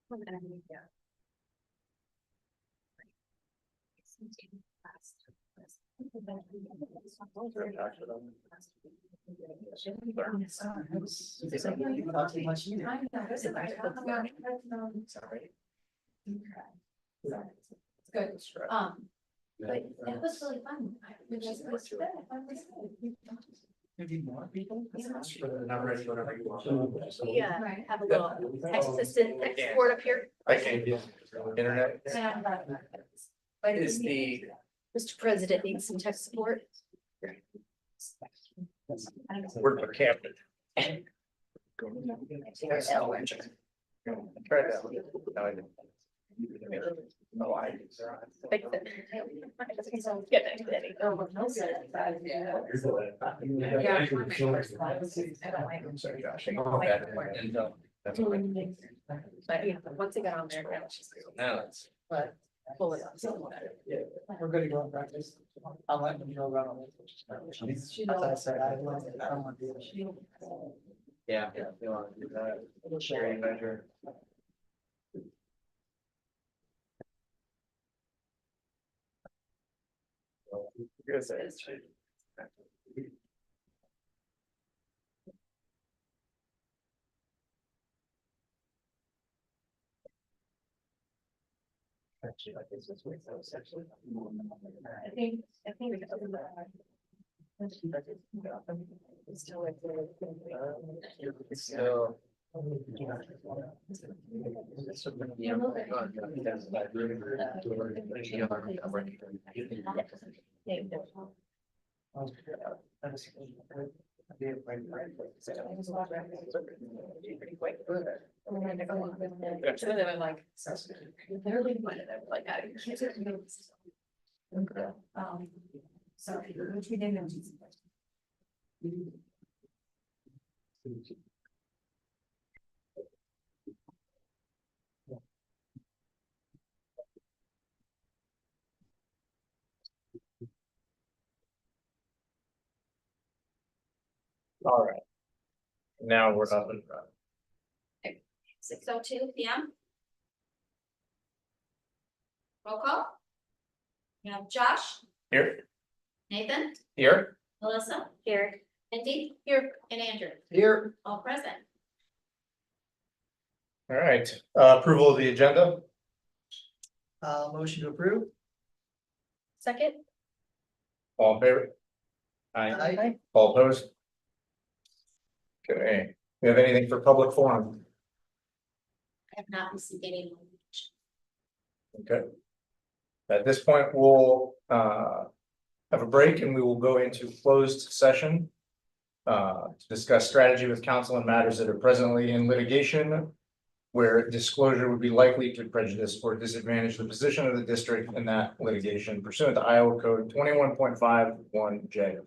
Good. But it was really fun. Maybe more people? Yeah, have a little text assistant, text board up here. I can't. Internet. Is the. Mr. President needs some tech support. We're for camping. Try that one. No, I didn't. Oh, I. Fix it. Get it, get it. I'm sorry, Josh. That's okay. But yeah, once it got on there, Now it's. but pull it up. We're gonna go and practice. I'll let them know around. As I said, I don't want to do it. Yeah, if you want to do that. Sharing measure. I think we can open that. It's still like It's still. Sorry, which we didn't. All right. Now we're up and running. 6:02 p.m. Roll call. You have Josh, Here, Nathan, here. Melissa, here, Mindy, here, and Andrew, Here. all present. All right, approval of the agenda. Motion to approve. Second. All in favor? Aye. All opposed? Okay, we have anything for public forum? I have not received any. Okay. At this point, we'll have a break and we will go into closed session. To discuss strategy with counsel and matters that are presently in litigation. Where disclosure would be likely to prejudice or disadvantage the position of the district in that litigation pursuant to Iowa Code 21.51J. Do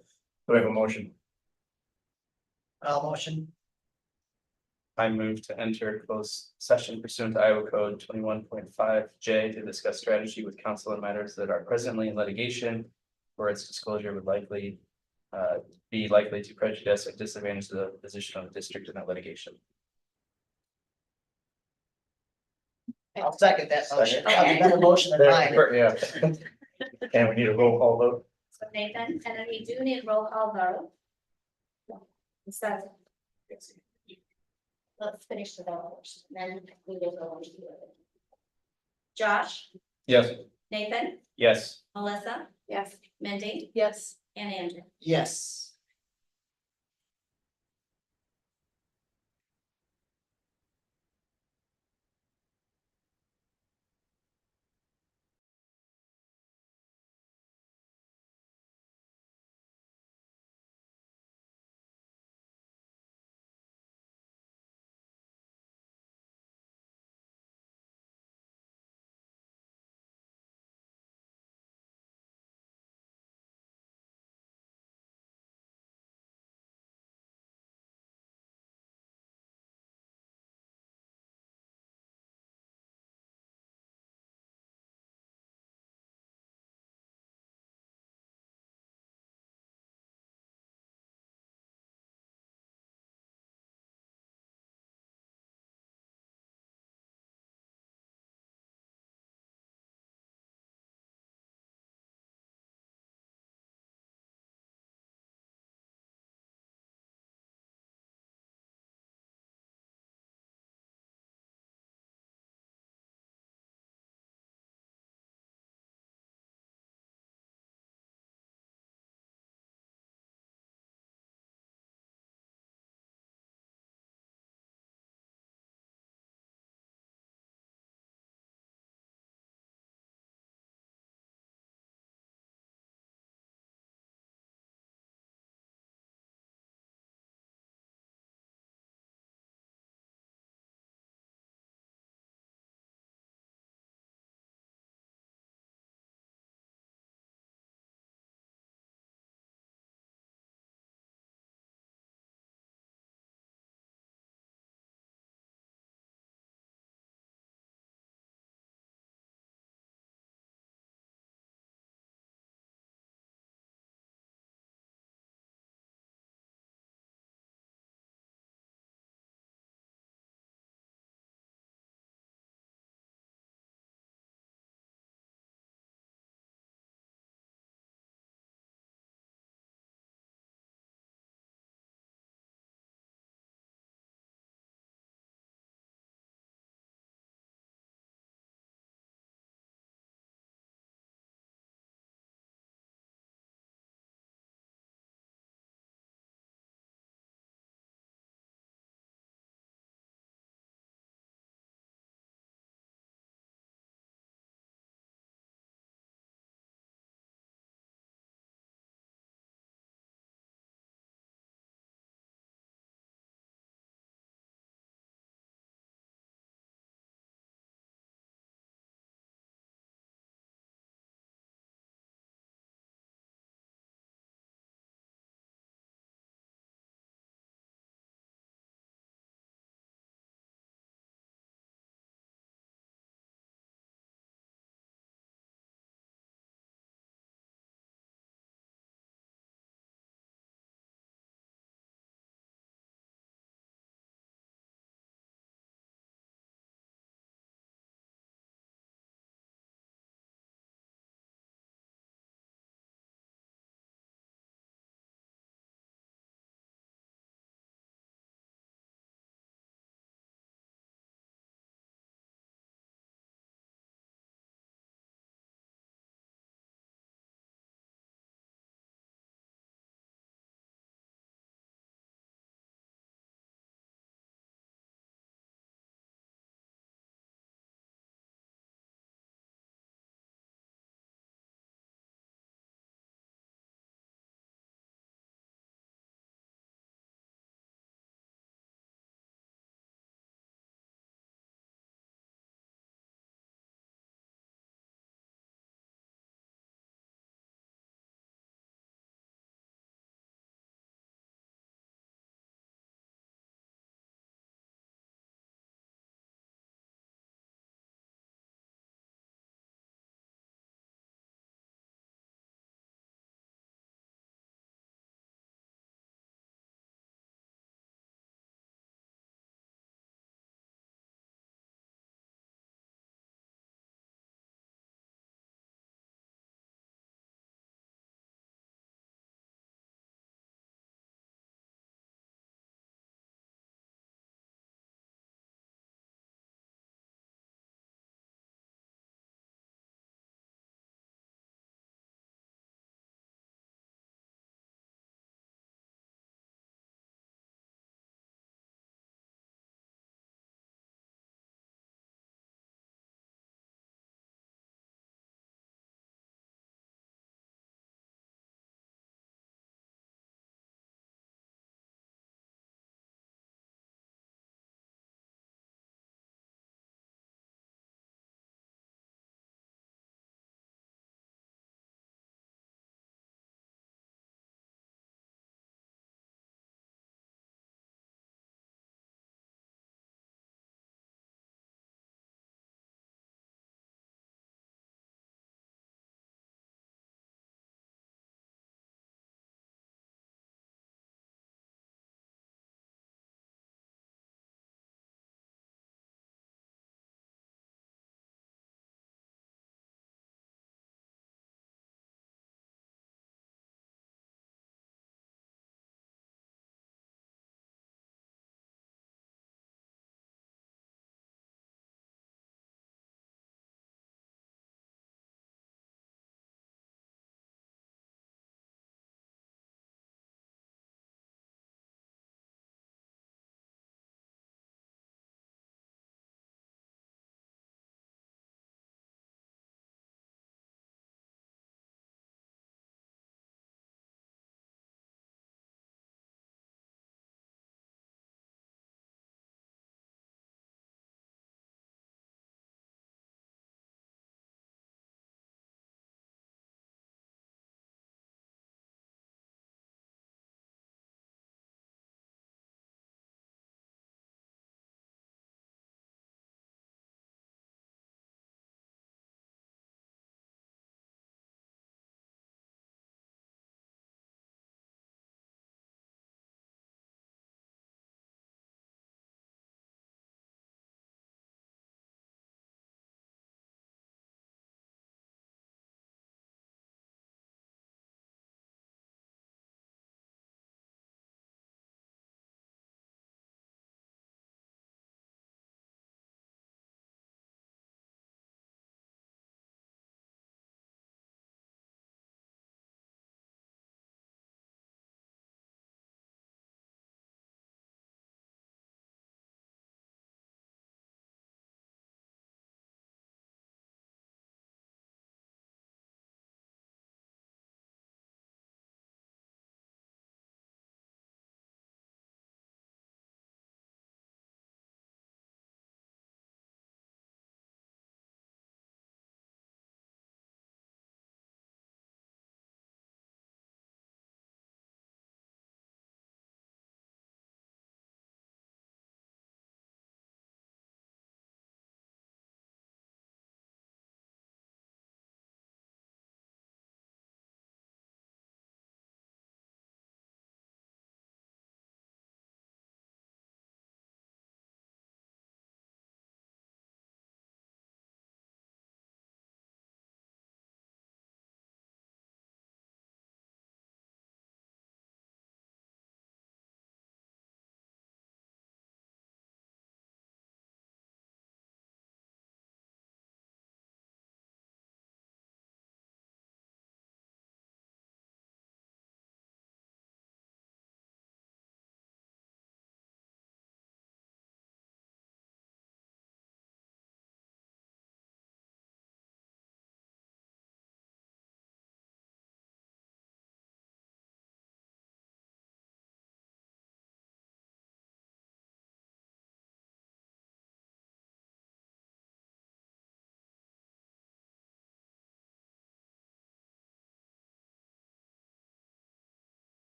we have a motion? Motion. I move to enter closed session pursuant to Iowa Code 21.5J to discuss strategy with counsel and matters that are presently in litigation. Where its disclosure would be likely to prejudice or disadvantage the position of the district in that litigation. I'll second that motion. Second. I'll be better motion than mine. Yeah. And we need a roll call vote. So Nathan, and then we do need roll call vote. So. Let's finish the vote first, then we will go on to it. Josh, Yes. Nathan, Yes. Melissa, Yes. Mindy, Yes. and Andrew. Yes.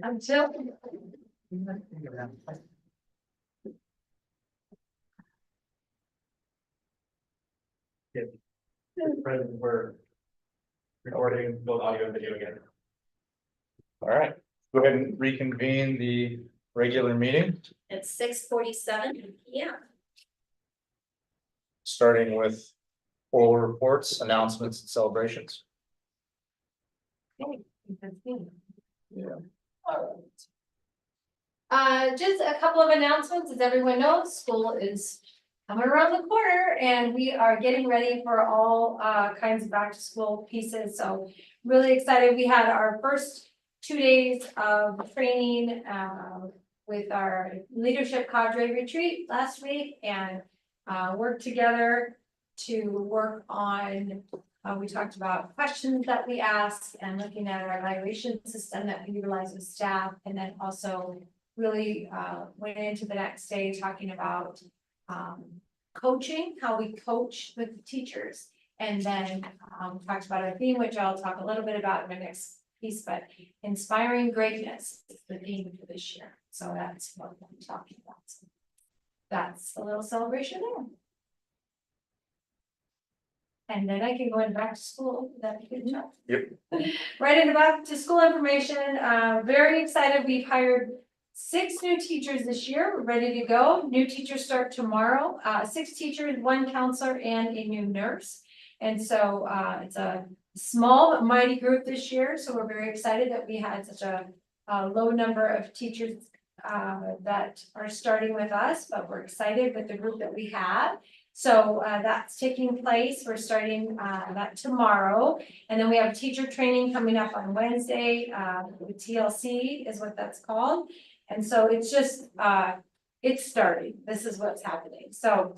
Until. President, we're recording both audio and video again. All right, go ahead and reconvene the regular meeting, It's 6:47 p.m. starting with oral reports, announcements, and celebrations. Just a couple of announcements. As everyone knows, school is coming around the corner and we are getting ready for all kinds of back to school pieces. So really excited. We had our first 2 days of training with our leadership cadre retreat last week and worked together to work on, we talked about questions that we asked and looking at our evaluation system that we utilize with staff, and then also really went into the next day talking about coaching, how we coach with the teachers. And then talked about our theme, which I'll talk a little bit about in my next piece, but inspiring greatness is the theme for this year. So that's what I'm talking about. So that's a little celebration there. And then I can go in back to school. That'd be good job. Yep. Right into back to school information. Very excited. We've hired 6 new teachers this year. We're ready to go. New teachers start tomorrow. 6 teachers, 1 counselor, and a new nurse. And so it's a small but mighty group this year. So we're very excited that we had such a low number of teachers that are starting with us, but we're excited with the group that we have. So that's taking place. We're starting that tomorrow. And then we have teacher training coming up on Wednesday. With TLC is what that's called. And so it's just, it's starting. This is what's happening. So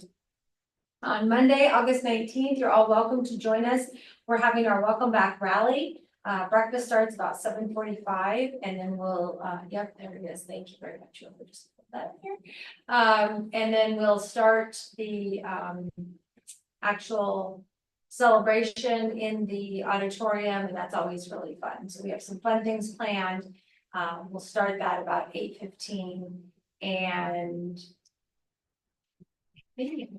on Monday, August 19th, you're all welcome to join us. We're having our welcome back rally. Breakfast starts about 7:45 and then we'll, yep, there it is. Thank you very much. We'll just put that here. And then we'll start the actual celebration in the auditorium, and that's always really fun. So we have some fun things planned. We'll start that about 8:15 and maybe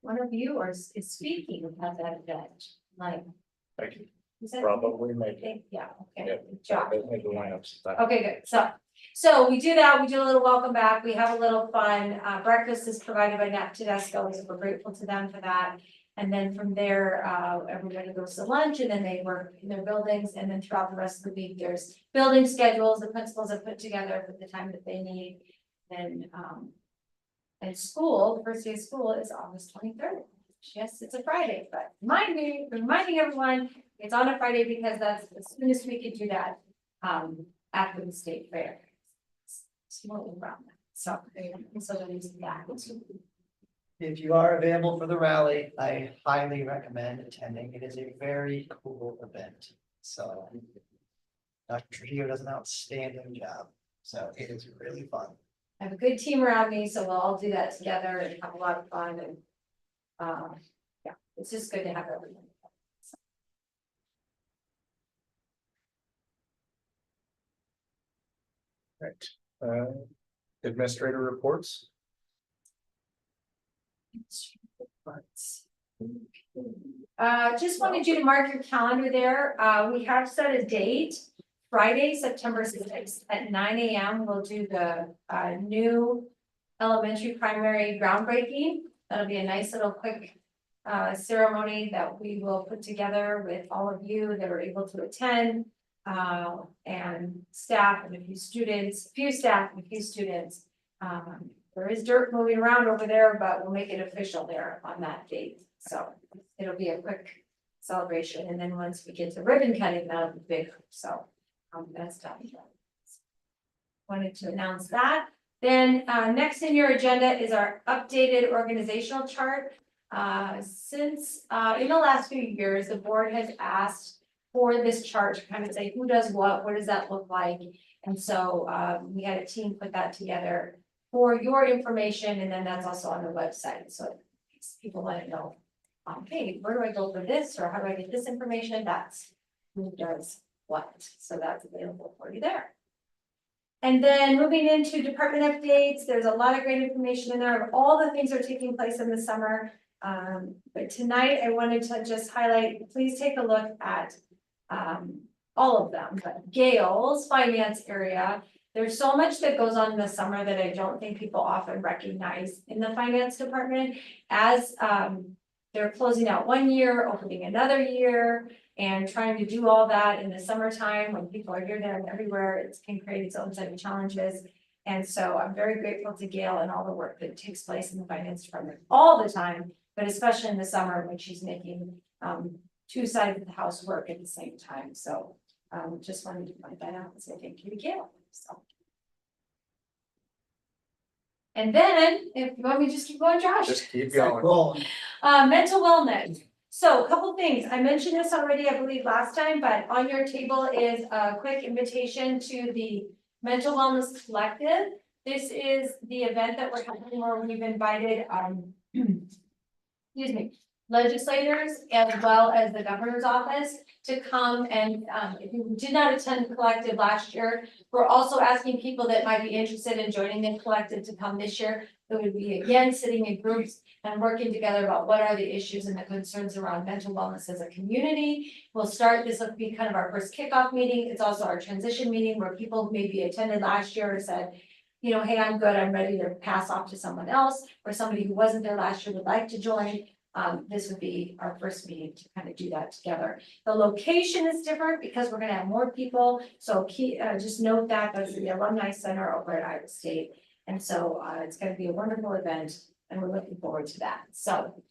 one of you is speaking about that event, like. I can Is that? probably make it. Yeah, okay, Yeah. good job. Make the lineups. Okay, good. So we do that, we do a little welcome back, we have a little fun. Breakfast is provided by Nat Tedesco, so we're grateful to them for that. And then from there, everybody goes to lunch and then they work in their buildings. And then throughout the rest of the week, there's building schedules the principals have put together for the time that they need. And school, the first day of school is August 23rd. Yes, it's a Friday, but reminding everyone, it's on a Friday because that's the soonest we could do that after the state fair. Small around that. So there's that. If you are available for the rally, I highly recommend attending. It is a very cool event. So Dr. Trujillo does an outstanding job. So it is really fun. I have a good team around me, so we'll all do that together and have a lot of fun and yeah, it's just good to have everyone. Right. Administrator reports. Just wanted you to mark your calendar there. We have set a date, Friday, September 6th at 9 a.m. We'll do the new elementary primary groundbreaking. That'll be a nice little quick ceremony that we will put together with all of you that are able to attend. And staff and a few students, there is dirt moving around over there, but we'll make it official there on that date. So it'll be a quick celebration. And then once we get to ribbon cutting, that'll be big. So that's done. Wanted to announce that. Then next in your agenda is our updated organizational chart. Since in the last few years, the board has asked for this chart to kind of say who does what does that look like? And so we had a team put that together for your information, and then that's also on the website. So people let it know, hey, where do I go for this, or how do I get this information? That's who does what, so that's available for you there. And then moving into department updates, there's a lot of great information in there of all the things that are taking place in the summer. But tonight I wanted to just highlight, please take a look at all of them, but Gail's finance area. There's so much that goes on in the summer that I don't think people often recognize in the finance department as they're closing out one year, opening another year, and trying to do all that in the summertime when people are here, there, and everywhere. It can create its own set of challenges. And so I'm very grateful to Gail and all the work that takes place in the finance department all the time, but especially in the summer when she's making two sides of the house work at the same time. So just wanted to point that out and say thank you to Gail. So. And then, if you want me to just keep going, Josh. Just keep going. Rolling. Mental wellness. So a couple things. I mentioned this already, I believe, last time, but on your table is a quick invitation to the Mental Wellness Collective. This is the event that we're having where we've invited, excuse me, legislators as well as the governor's office to come and, if you did not attend the collective last year, we're also asking people that might be interested in joining the collective to come this year. It would be again, sitting in groups and working together about what are the issues and the concerns around mental wellness as a community. We'll start, this will be kind of our first kickoff meeting. It's also our transition meeting where people maybe attended last year and said, you know, hey, I'm good, I'm ready to pass off to someone else, or somebody who wasn't there last year would like to join. This would be our first meeting to kind of do that together. The location is different because we're gonna have more people. So just note that goes to the Alumni Center over at Iowa State. And so it's gonna be a wonderful event and we're looking forward to that. So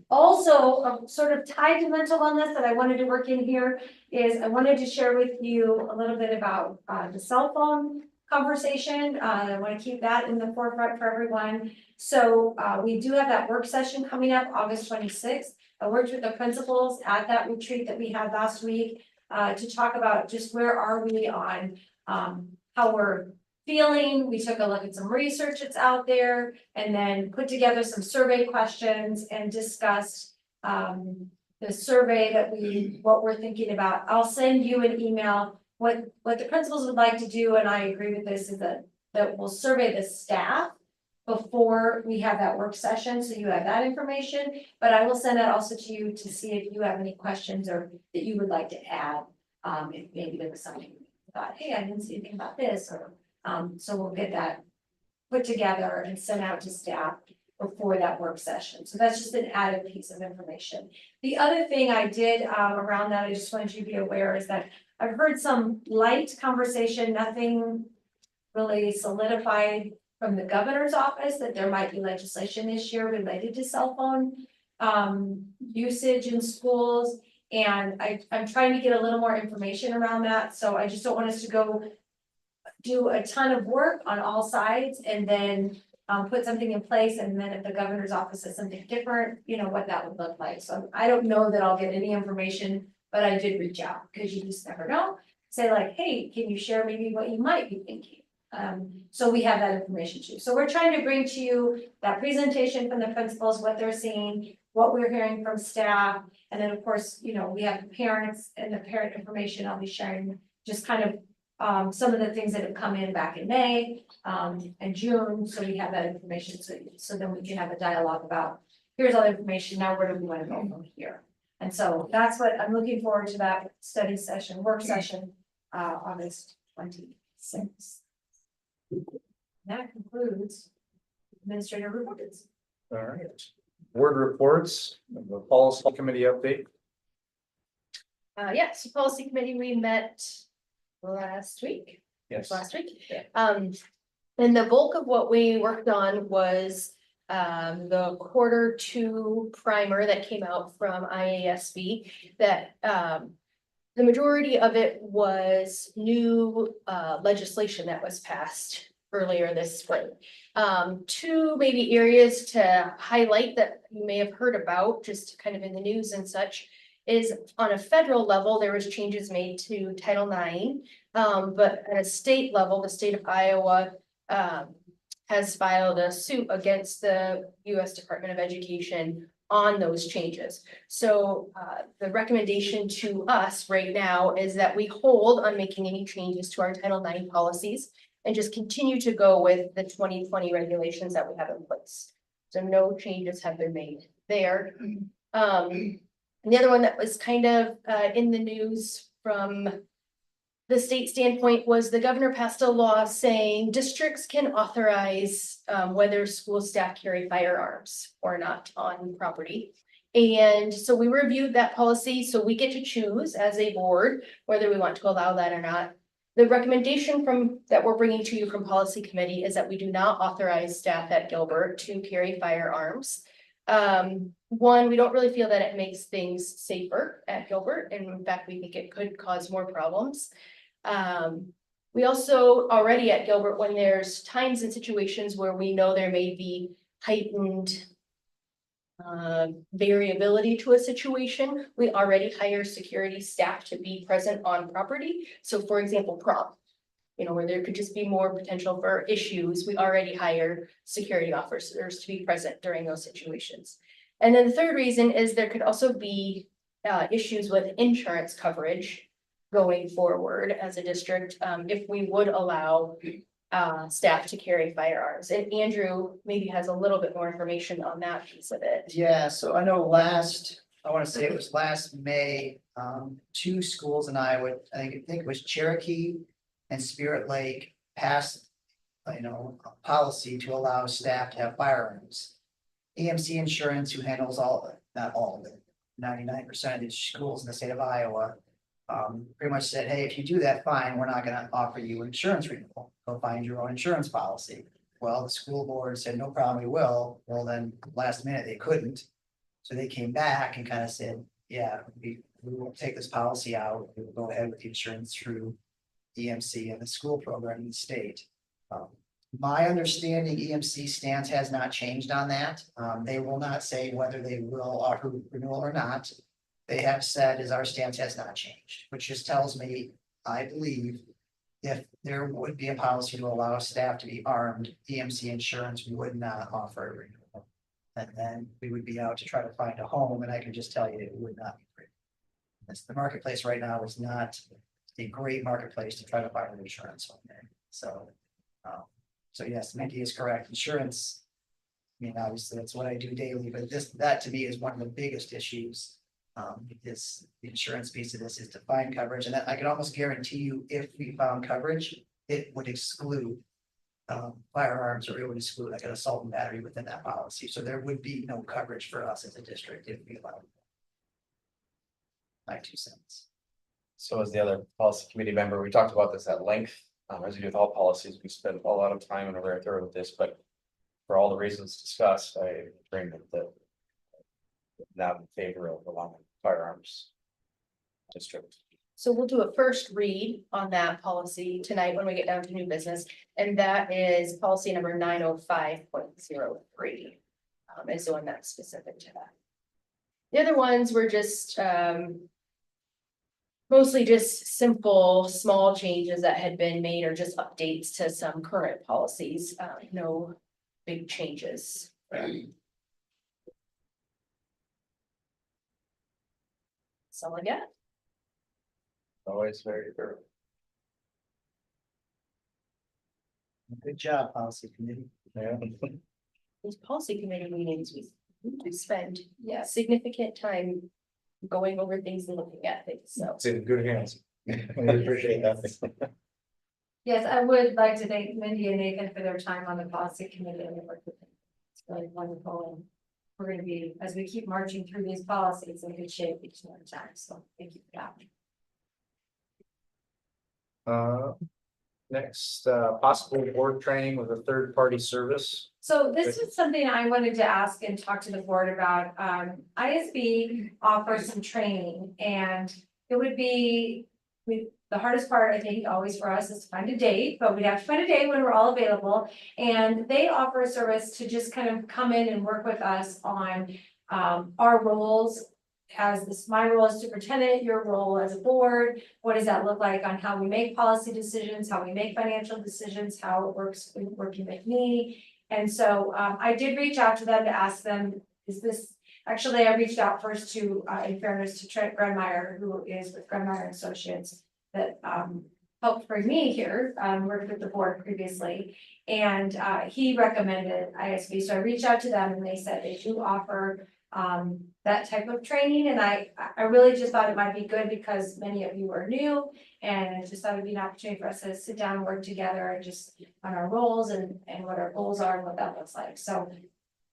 also sort of tied to mental wellness that I wanted to work in here is I wanted to share with you a little bit about the cell phone conversation. I want to keep that in the forefront for everyone. So we do have that work session coming up August 26th. I worked with the principals at that retreat that we had last week to talk about just where are we on how we're feeling. We took a look at some research that's out there and then put together some survey questions and discussed the survey that what we're thinking about. I'll send you an email. What the principals would like to do, and I agree with this, is that we'll survey the staff before we have that work session, so you have that information. But I will send that also to you to see if you have any questions or that you would like to add. If maybe there was something you thought, hey, I didn't see anything about this, or so we'll get that put together and sent out to staff before that work session. So that's just an added piece of information. The other thing I did around that, I just wanted you to be aware, is that I've heard some light conversation, nothing really solidified from the governor's office that there might be legislation this year related to cell phone usage in schools. And I'm trying to get a little more information around that. So I just don't want us to go do a ton of work on all sides and then put something in place. And then if the governor's office says something different, you know, what that would look like. So I don't know that I'll get any information, but I did reach out because you just never know. Say like, hey, can you share maybe what you might be thinking? So we have that information too. So we're trying to bring to you that presentation from the principals, what they're seeing, what we're hearing from staff. And then of course, you know, we have the parents and the parent information. I'll be sharing just kind of some of the things that have come in back in May and June. So we have that information. So then we can have a dialogue about, here's all the information. Now, where do we want to go from here? And so that's what I'm looking forward to, that study session, work session, August 26th. That concludes administrative reports. All right. Board reports, the policy committee update. Yes, policy committee, we met last week. Yes. And the bulk of what we worked on was the Q2 primer that came out from IASB that the majority of it was new legislation that was passed earlier this spring. Two maybe areas to highlight that you may have heard about, just kind of in the news and such, is on a federal level, there was changes made to Title IX. But at a state level, the state of Iowa has filed a suit against the US Department of Education on those changes. So the recommendation to us right now is that we hold on making any changes to our Title IX policies and just continue to go with the 2020 regulations that we have in place. So no changes have been made there. And the other one that was kind of in the news from the state standpoint was the governor passed a law saying districts can authorize whether school staff carry firearms or not on property. And so we reviewed that policy, so we get to choose as a board whether we want to allow that or not. The recommendation that we're bringing to you from policy committee is that we do not authorize staff at Gilbert to carry firearms. One, we don't really feel that it makes things safer at Gilbert, and in fact, we think it could cause more problems. We also already at Gilbert, when there's times and situations where we know there may be heightened variability to a situation, we already hire security staff to be present on property. So for example, prom, where there could just be more potential for issues, we already hire security officers to be present during those situations. And then the third reason is there could also be issues with insurance coverage going forward as a district, if we would allow staff to carry firearms. And Andrew maybe has a little bit more information on that piece of it. Yeah, so I know I want to say it was last May, two schools in Iowa, I think it was Cherokee and Spirit Lake passed, a policy to allow staff to have firearms. EMC Insurance, who handles not all, but 99% of the schools in the state of Iowa, pretty much said, hey, if you do that, fine, we're not gonna offer you insurance renewal. Go find your own insurance policy. Well, the school board said, no problem, we will. Well, then last minute they couldn't. So they came back and kind of said, yeah, we won't take this policy out. We will go ahead with the insurance through EMC and the school program in the state. My understanding, EMC stance has not changed on that. They will not say whether they will offer renewal or not. They have said is our stance has not changed, which just tells me, I believe, if there would be a policy to allow staff to be armed, EMC Insurance would not offer a renewal. And then we would be out to try to find a home, and I can just tell you it would not be great. The marketplace right now is not a great marketplace to try to find an insurance on there. So yes, Mindy is correct. Insurance, I mean, obviously that's what I do daily, but that to me is one of the biggest issues. Is the insurance piece of this is to find coverage, and I can almost guarantee you, if we found coverage, it would exclude firearms, or it would exclude like an assault and battery within that policy. So there would be no coverage for us as a district if we allowed. My 2 cents. So as the other policy committee member, we talked about this at length. As we do with all policies, we spend a lot of time and are very thorough with this, but for all the reasons discussed, I agree that not in favor of allowing firearms district. So we'll do a first read on that policy tonight when we get down to new business, and that is policy number 905.03. Is the one that's specific to that. The other ones were just mostly just simple, small changes that had been made, or just updates to some current policies. No big changes. That's all I got. Always very thorough. Good job, policy committee. Yeah. These policy committee meetings, we spend significant time going over things and looking at things, so. It's in good hands. We appreciate that. Yes, I would like to thank Mindy and Nathan for their time on the policy committee and the work with them. It's really wonderful, and we're gonna be, as we keep marching through these policies, in good shape each and every time, so thank you for that. Next, possible board training with a third-party service. So this was something I wanted to ask and talk to the board about. ISB offers some training, and it would be, the hardest part, I think, always for us is to find a date, but we'd have to find a day when we're all available. And they offer a service to just kind of come in and work with us on our roles. My role as superintendent, your role as a board, what does that look like on how we make policy decisions, how we make financial decisions, how it works working with me. And so I did reach out to them to ask them, is this, Actually, I reached out first to, in fairness to Trent Grunmeyer, who is with Grunmeyer Associates, that, helped bring me here, worked with the board previously. And, he recommended ISB, so I reached out to them and they said they do offer, that type of training. And I really just thought it might be good because many of you are new. And I just thought it'd be an opportunity for us to sit down and work together and just on our roles and what our goals are and what that looks like. So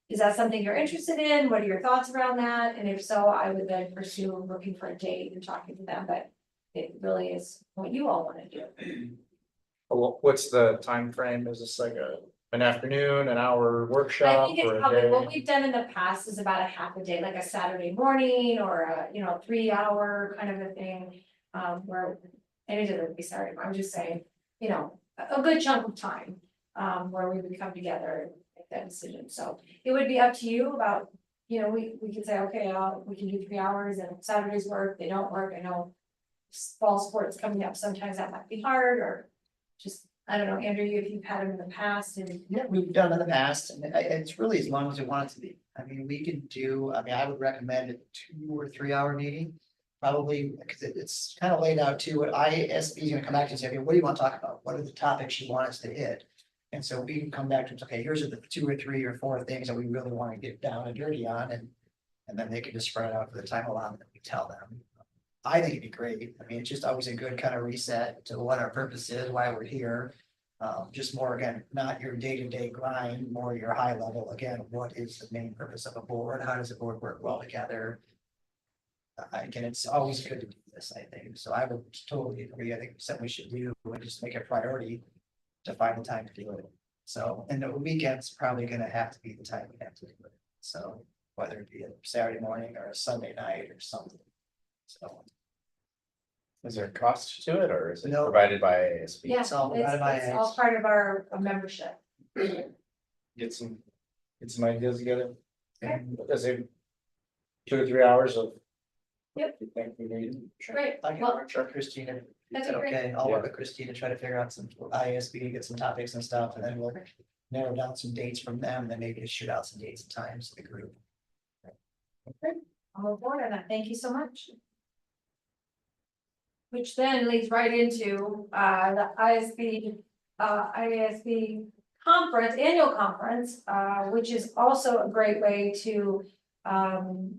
is that something you're interested in? What are your thoughts around that? And if so, I would then pursue looking for a date and talking to them, but it really is what you all want to do. What's the time frame? Is this like an afternoon, an hour I workshop think it's or a probably, what day? we've done in the past is about a half a day, like a Saturday morning or a, 3 hour kind of a thing. Where, and it doesn't be Saturday, I'm just saying, a good chunk of time, where we would come together and make that decision. So it would be up to you about, we could say, okay, we can do 3 hours and Saturdays work, they don't work. I know fall sports coming up, sometimes that might be hard or just, I don't know, Andrew, if you've had them in the past and. Yeah, we've done in the past, and it's really as long as you want it to be. I mean, we can do, I would recommend a 2 or 3 hour meeting. Probably, because it's kind of laid out too, what ISB is gonna come back to and say, okay, what do you want to talk about? What are the topics you want us to hit? And so we can come back to, okay, here's the 2 or 3 or 4 things that we really want to get down and dirty on, and then they can just spread it out for the time allotment that we tell them. I think it'd be great. I mean, it's just always a good kind of reset to what our purpose is, why we're here. Just more, again, not your day-to-day grind, more your high level, again, what is the main purpose of a board? How does a board work well together? Again, it's always good to do this, I think. So I would totally agree. I think it's something we should do, and just make it a priority to find the time to do it. So, and the weekend's probably gonna have to be the time we have to do it. So whether it be a Saturday morning or a Sunday night or something. So. Is there a cost to it or is it No. provided by ASB? Yeah, It's all provided by it's all part of our membership. Get some ideas together. Okay. Is it 2 or 3 hours of? Yep. You think we need? Great, I can well, work with Christina. That'd Is that be great. okay? I'll work with Christina, try to figure out some ISB, get some topics and stuff, and then we'll narrow down some dates from them, and then maybe just shoot out some dates and times to the group. I'm on board on that, thank you so much. Which then leads right into the ISB conference, annual conference, which is also a great way to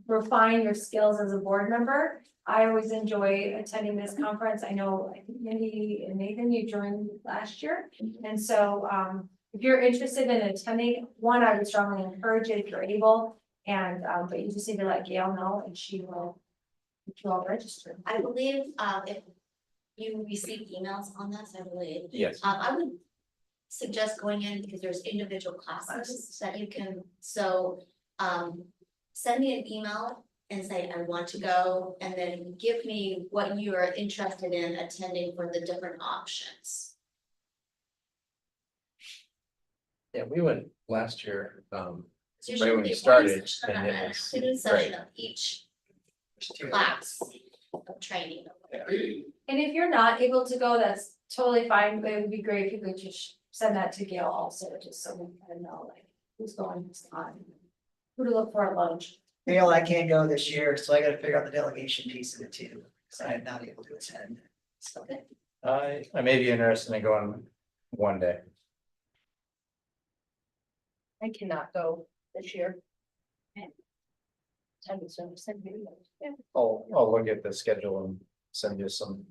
refine your skills as a board member. I always enjoy attending this conference. I know, I think Mindy and Nathan, you joined last year. And so if you're interested in attending, one, I would strongly encourage it if you're able. And but you just need to let Gail know and she will get you all registered. I believe, if you receive emails on this, I believe, Yes. I would suggest going in because there's individual classes that you can, so, send me an email and say, I want to go, and then give me what you are interested in attending for the different options. Yeah, we went last year, It's Right when you usually started, one session and on it an was afternoon session of each class of training. And if you're not able to go, that's totally fine, but it would be great if you could just send that to Gail also, just so we kind of know like who's going, who's not. Who to look for at lunch. Gail, I can't go this year, so I gotta figure out the delegation piece of it too, because I'm not able to attend. So, I may be interested in going one day. I cannot go this year. Send me. I'll look at the schedule and send you some.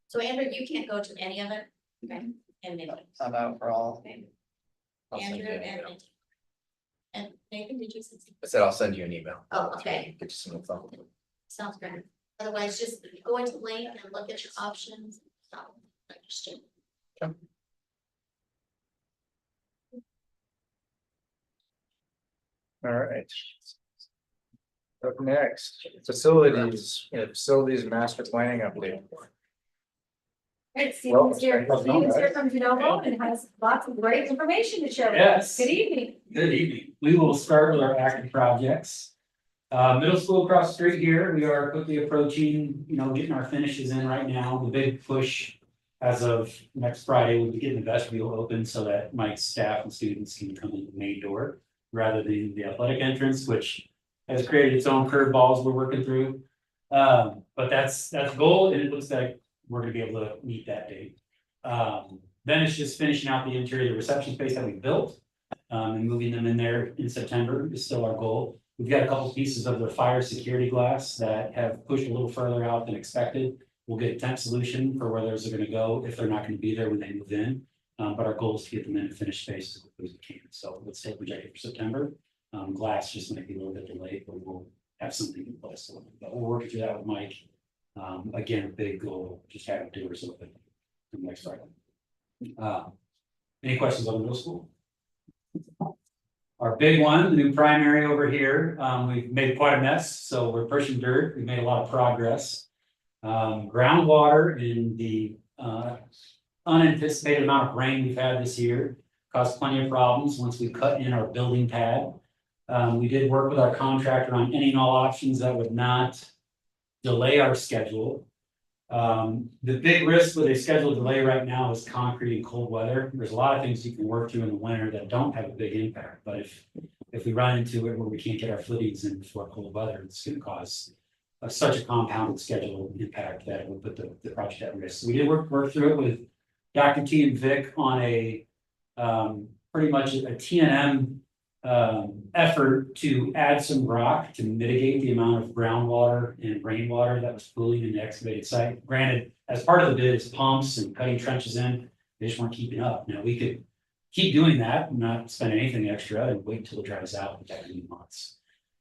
So Andrew, you can't go to any of it? Okay. And maybe I'm out for all. I'll send Andrew you an and email. Nathan, did you say something? I said I'll send you an email. Oh, okay. Get you some info. Sounds great. Otherwise, just go into link and look at your options. Understand. All right. Up next, facilities master planning update. Right, Well, Stephen's here, how's it going, Stephen's here guys? from Genovo and has lots of great information to share with us. Yes. Good evening. Good evening. We will start with our active projects. Middle school across the street here, we are quickly approaching, getting our finishes in right now. The big push as of next Friday will be getting the vestibule open so that Mike's staff and students can come in the main door rather than the athletic entrance, which has created its own curveballs we're working through. But that's the goal, and it looks like we're gonna be able to meet that date. Then it's just finishing out the interior, the reception space that we built. And moving them in there in September is still our goal. We've got a couple pieces of the fire security glass that have pushed a little further out than expected. We'll get a temp solution for where those are gonna go if they're not gonna be there when they move in. But our goal is to get them in a finished space as quickly as we can. So let's say projected for September. Glass just might be a little bit delayed, but we'll have something in place. But we're working through that with Mike. Again, a big goal, just having doers open next Friday. Any questions on the middle school? Our big one, the new primary over here, we've made quite a mess, so we're pushing dirt. We've made a lot of progress. Groundwater in the unanticipated amount of rain we've had this year caused plenty of problems once we cut in our building pad. We did work with our contractor on any and all options that would not delay our schedule. The big risk with a schedule delay right now is concrete and cold weather. There's a lot of things you can work through in the winter that don't have a big impact, but if we run into it where we can't get our footings in before cold weather, it's gonna cause such a compounded schedule impact that it will put the project at risk. So we did work through it with Dr. T and Vic on a pretty much a T&M effort to add some rock to mitigate the amount of groundwater and rainwater that was pooling in the excavated site. Granted, as part of the bid, it's pumps and cutting trenches in, they just weren't keeping up. Now we could keep doing that, and not spend anything extra and wait until it dries out in 10 months.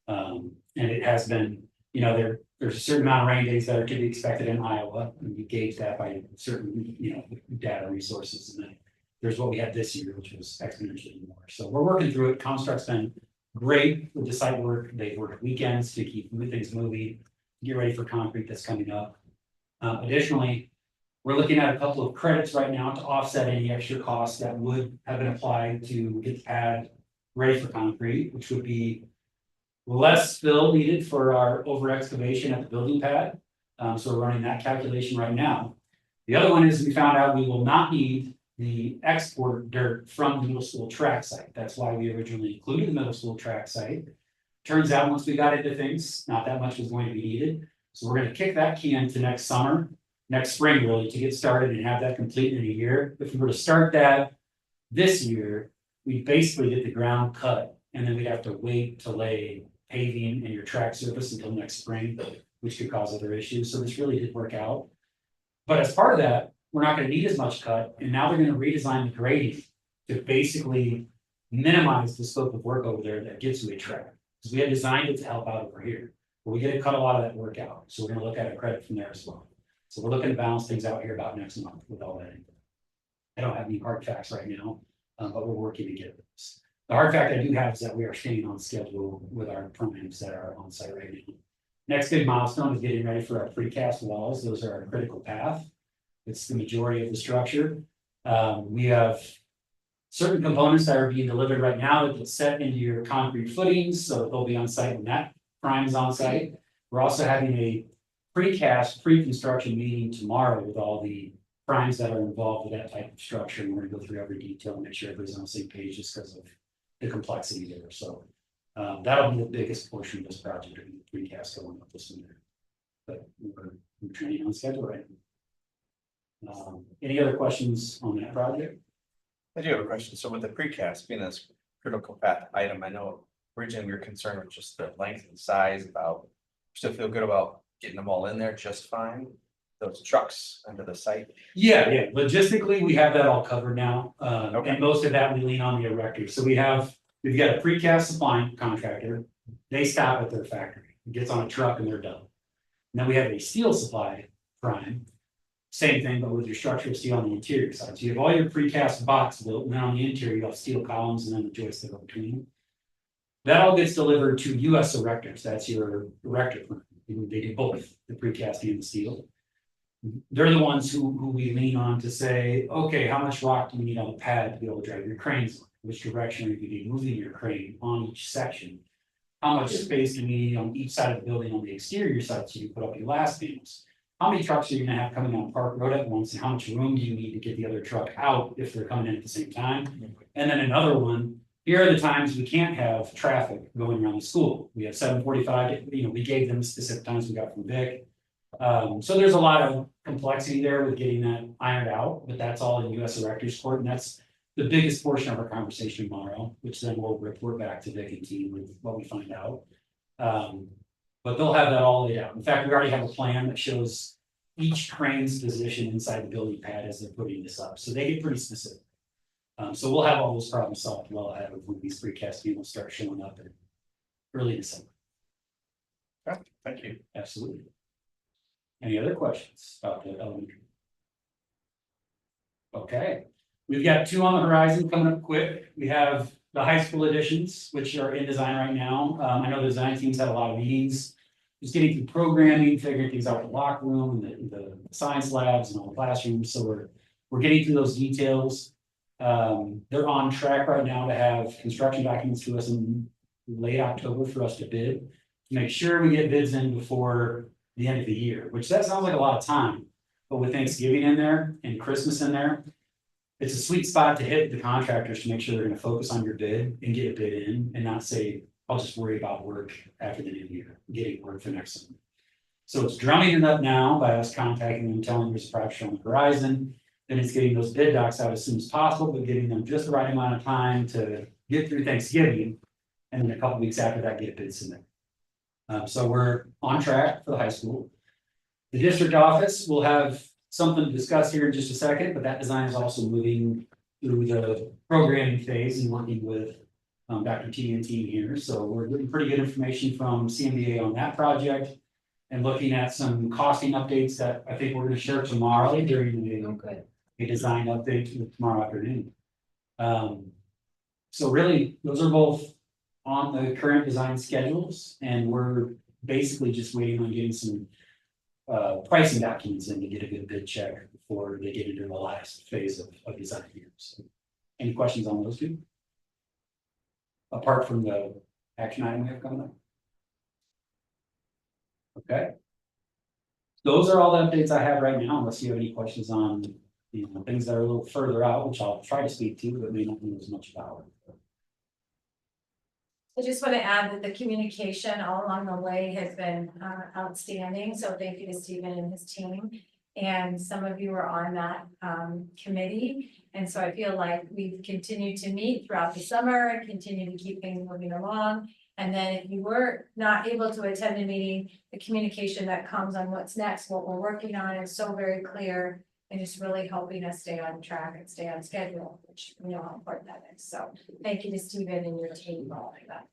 And it has been, you know, there's a certain amount of rain days that are to be expected in Iowa, and we gauge that by certain, you know, data resources. And then there's what we had this year, which was exponentially more. So we're working through it. Comstruct's been great with the site work. They've worked weekends to keep things moving, get ready for concrete that's coming up. Additionally, we're looking at a couple of credits right now to offset any extra costs that would have been applied to get the pad ready for concrete, which would be less fill needed for our over excavation at the building pad. So we're running that calculation right now. The other one is we found out we will not need the export dirt from the middle school track site. That's why we originally included the middle school track site. Turns out once we got into things, not that much was going to be needed. So we're going to kick that can to next spring really, to get started and have that complete in a year. If we were to start that this year, we basically get the ground cut, and then we'd have to wait to lay paving and your track surface until next spring, which could cause other issues. So this really did work out. But as part of that, we're not going to need as much cut, and now they're going to redesign the grading to basically minimize the scope of work over there that gets to a track. Because we had designed it to help out over here, but we get to cut a lot of that work out. So we're going to look at a credit from there as well. So we're looking to balance things out here about next month with all that. I don't have any hard facts right now, but we're working to get this. The hard fact I do have is that we are staying on schedule with our primes that are on site right now. Next big milestone is getting ready for our precast walls. Those are our critical path. It's the majority of the structure. We have certain components that are being delivered right now that get set into your concrete footings, so they'll be on site when that prime is on site. We're also having a precast pre-construction meeting tomorrow with all the primes that are involved with that type of structure. And we're going to go through every detail and make sure everybody's on the same page just because of the complexity there. So that'll be the biggest portion of this project, the precast going up this winter. But we're training on schedule right now. Any other questions on that project? I do have a question. So with the precast being this critical path item, I know originally we were concerned with just the length and size about, still feel good about getting them all in there just fine. Those trucks under the site. Yeah. Logistically, we have that all covered now. And most of that we lean on the erector. So we've got a precast supplying contractor. They stop at their factory. It gets on a truck and they're done. And then we have a steel supply prime. Same thing, but with your structural steel on the interior side. So you have all your precast box built, and then on the interior, you have steel columns and then the joists that go between them. That all gets delivered to US erectors. That's your erector firm. They do both the precast and the steel. They're the ones who we lean on to say, okay, how much rock do you need on the pad to be able to drive your cranes? Which direction are you be moving your crane on each section? How much space do you need on each side of the building on the exterior side so you put up your last beams? How many trucks are you going to have coming on Park Road at once, and how much room do you need to get the other truck out if they're coming in at the same time? And then another one, here are the times we can't have traffic going around the school. We have 7:45, we gave them specific times we got from Vic. So there's a lot of complexity there with getting that ironed out, but that's all in US Electors Court, and that's the biggest portion of our conversation tomorrow, which then we'll report back to Vic and team with what we find out. But they'll have that all laid out. In fact, we already have a plan that shows each crane's position inside the building pad as they're putting this up, so they get pretty specific. So we'll have all those problems solved well ahead of when these precast beams will start showing up in early December. Thank you. Absolutely. Any other questions about the elementary? Okay, we've got two on the horizon coming up quick. We have the high school additions, which are in design right now. I know the design teams had a lot of meetings, just getting through programming, figuring things out with the locker room, the science labs and all the classrooms. So we're getting through those details. They're on track right now to have construction documents to us in late October for us to bid, to make sure we get bids in before the end of the year, which that sounds like a lot of time. But with Thanksgiving in there and Christmas in there, it's a sweet spot to hit the contractors to make sure they're gonna focus on your bid and get a bid in and not say, I'll just worry about work after the new year, getting work for next summer. So it's drumming it up now by us contacting them, telling them there's a project on the horizon. Then it's getting those bid docs out as soon as possible, but getting them just the right amount of time to get through Thanksgiving. And then a couple weeks after that, get bids in there. So we're on track for the high school. The district office will have something to discuss here in just a second, but that design is also moving through the programming phase and working with Dr. T and team here. So we're getting pretty good information from CMDA on that project and looking at some costing updates that I think we're going to share tomorrow during a design update tomorrow afternoon. So really, those are both on the current design schedules, and we're basically just waiting on getting some pricing documents in to get a good bid check before they get into the last phase of design here. So any questions on those two? Apart from the action item we have coming up? Okay. Those are all the updates I have right now, unless you have any questions on things that are a little further out, which I'll try to speak to, but may not know as much about. I just want to add that the communication all along the way has been outstanding, so thank you to Stephen and his team. And some of you are on that committee, and so I feel like we've continued to meet throughout the summer and continue to keep things moving along. And then if you were not able to attend a meeting, the communication that comes on what's next, what we're working on is so very clear. And just really helping us stay on track and stay on schedule, which we know how important that is. So thank you to Stephen and your team for all of that.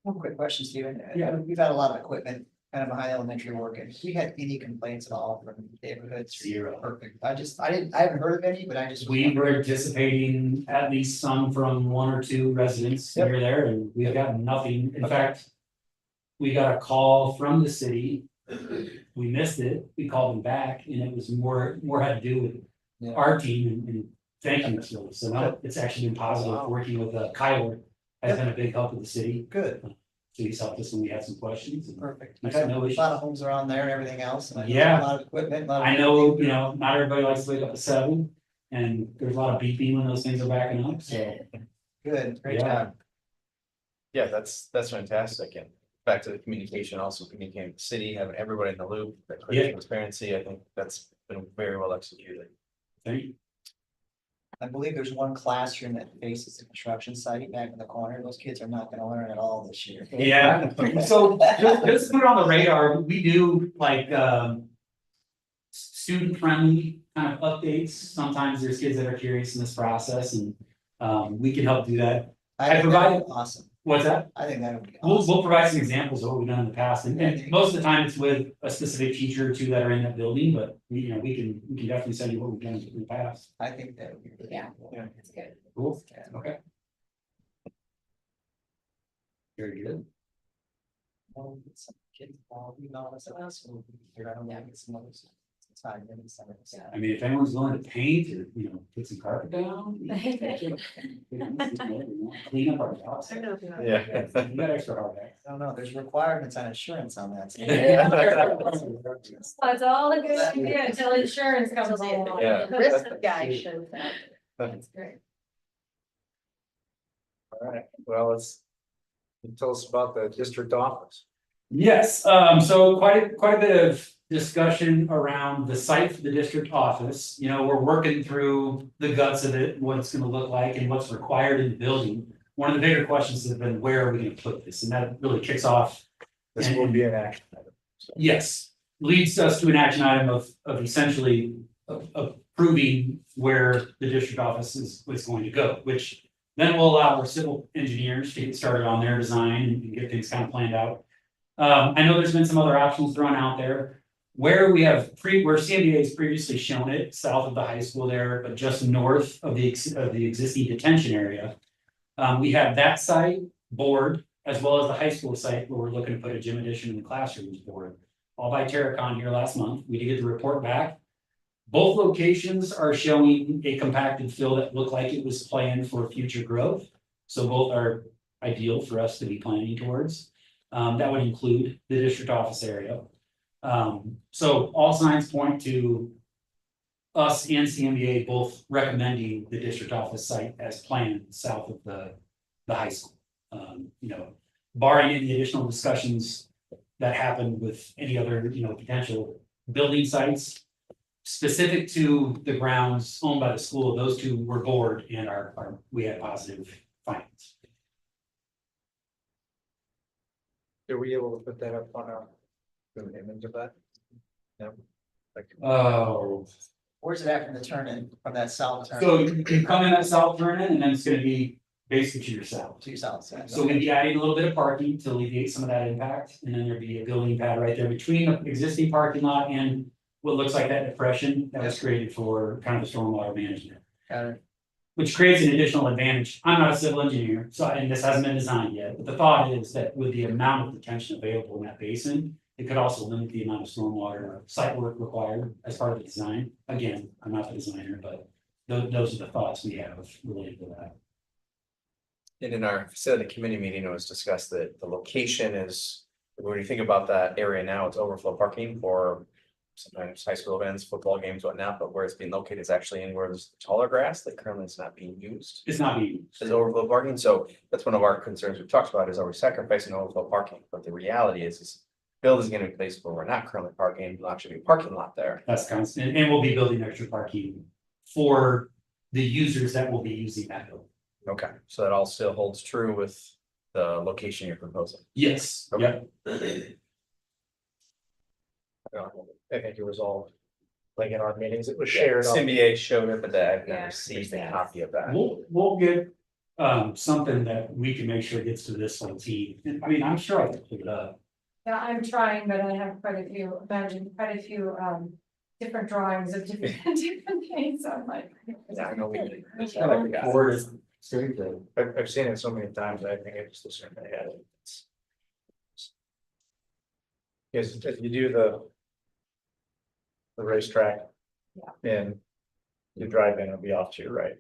One quick question, Stephen. Yeah. We've had a lot of equipment kind of behind elementary work, and we had any complaints at all from neighborhoods? Zero. Perfect. I haven't heard of any, but I just. We were anticipating at least some from one or two residents Yep. here or there, and we've gotten nothing. In fact, we got a call from the city. We missed it. We called them back, and it was more had to do with Yeah. our team and thanking us. Really. So now it's actually been positive. Wow. Working with Kyle has been a big help with the city. Good, So he's helped us when we had some questions. And perfect. I've had no A issues. lot of homes are on there and everything else. And I know Yeah. A lot of equipment. a lot of- I know, not everybody likes to wake up at 7, and there's a lot of beeping when those things are backing up. So Good, great Yeah. job. Yeah, that's fantastic. And back to the communication, also communicating with the city, having everybody in the loop, that clear Yeah. transparency, I think that's been very well executed. thank you. I believe there's one classroom that faces the construction site back in the corner. Those kids are not gonna learn at all this year. Yeah, so just put it on the radar, we do like student friendly kind of updates. Sometimes there's kids that are curious in this process, and we can help do that. I think provided- that'd be awesome. What's that? I think that would be We'll awesome. provide some examples of what we've done in the past, and most of the time it's with a specific teacher or two that are in that building, but we can definitely send you what we've done in the past. I think that would be really Yeah. cool. Yeah. It's good. Cool, okay. Very good. Well, get some kids involved, else, we'll figure out a way to get some others. It's fine, maybe some of us. I mean, if anyone's willing to paint or, put some carpet down. Clean up our house. I don't know if you know. Yeah. You got extra hard back. I don't know, there's requirements on insurance on that. That's all a good idea until insurance comes along. Yeah. Risk guy shows up. That's great. All right, well, tell us about the district office. Yes, so quite a bit of discussion around the site for the district office. You know, we're working through the guts of it, what it's gonna look like and what's required in the building. One of the bigger questions has been, where are we gonna put this? And that really kicks off. This will be an action item. So, Yes, leads us to an action item of essentially approving where the district office is going to go, which then will allow our civil engineers to get started on their design and get things kind of planned out. I know there's been some other options thrown out there. Where we have where CMDA has previously shown it, south of the high school there, but just north of the existing detention area. We have that site board, as well as the high school site where we're looking to put a gym addition in the classrooms board. All by Terracon here last month. We did get the report back. Both locations are showing a compacted fill that looked like it was planned for future growth. So both are ideal for us to be planning towards. That would include the district office area. So all signs point to us and CMBA both recommending the district office site as planned south of the high school. You know, barring any additional discussions that happened with any other, you know, potential building sites. Specific to the grounds owned by the school, those two were board and we had positive findings. Are we able to put that up on our image of that? No. Like, Oh, Where's it at from the turn in, from that south turn? so you can come in that south turn in and then it's gonna be basically to your south. Two south sides. So we'd be adding a little bit of parking to alleviate some of that impact, and then there'd be a building pad right there between the existing parking lot and what looks like that depression that was created for kind of the stormwater management. Got it. Which creates an additional advantage. I'm not a civil engineer, so, and this hasn't been designed yet, but the thought is that with the amount of detention available in that basin, it could also limit the amount of stormwater site work required as part of the design. Again, I'm not the designer, but those are the thoughts we have related to that. And in our facility committee meeting, it was discussed that the location is, when you think about that area now, it's overflow parking for sometimes high school events, football games, whatnot, but where it's being located is actually in where there's taller grass that currently is not being used. It's not being. As overflow parking, so that's one of our concerns we've talked about is, are we sacrificing overflow parking? But the reality is building is gonna be a place where we're not currently parking, there'll actually be a parking lot there. That's constant, and we'll be building extra parking for the users that will be using that building. Okay, so that all still holds true with the location you're proposing. Yes, Okay. yep. I think it was all, like in our meetings, it was shared. on- CMBA showed it, but I've Yeah, never received a yeah. copy of that. We'll get something that we can make sure gets to this whole team. And I mean, I'm sure I can pick it up. Yeah, I'm trying, but I have quite a few, different drawings of different, different things, so I'm like. Yeah, I know we did. It's Yeah. not like that. Board is very good. I've seen it so many times, I think I just assumed I had it. Yes, if you do the racetrack. Yeah. And you drive in, it'll be off to your right.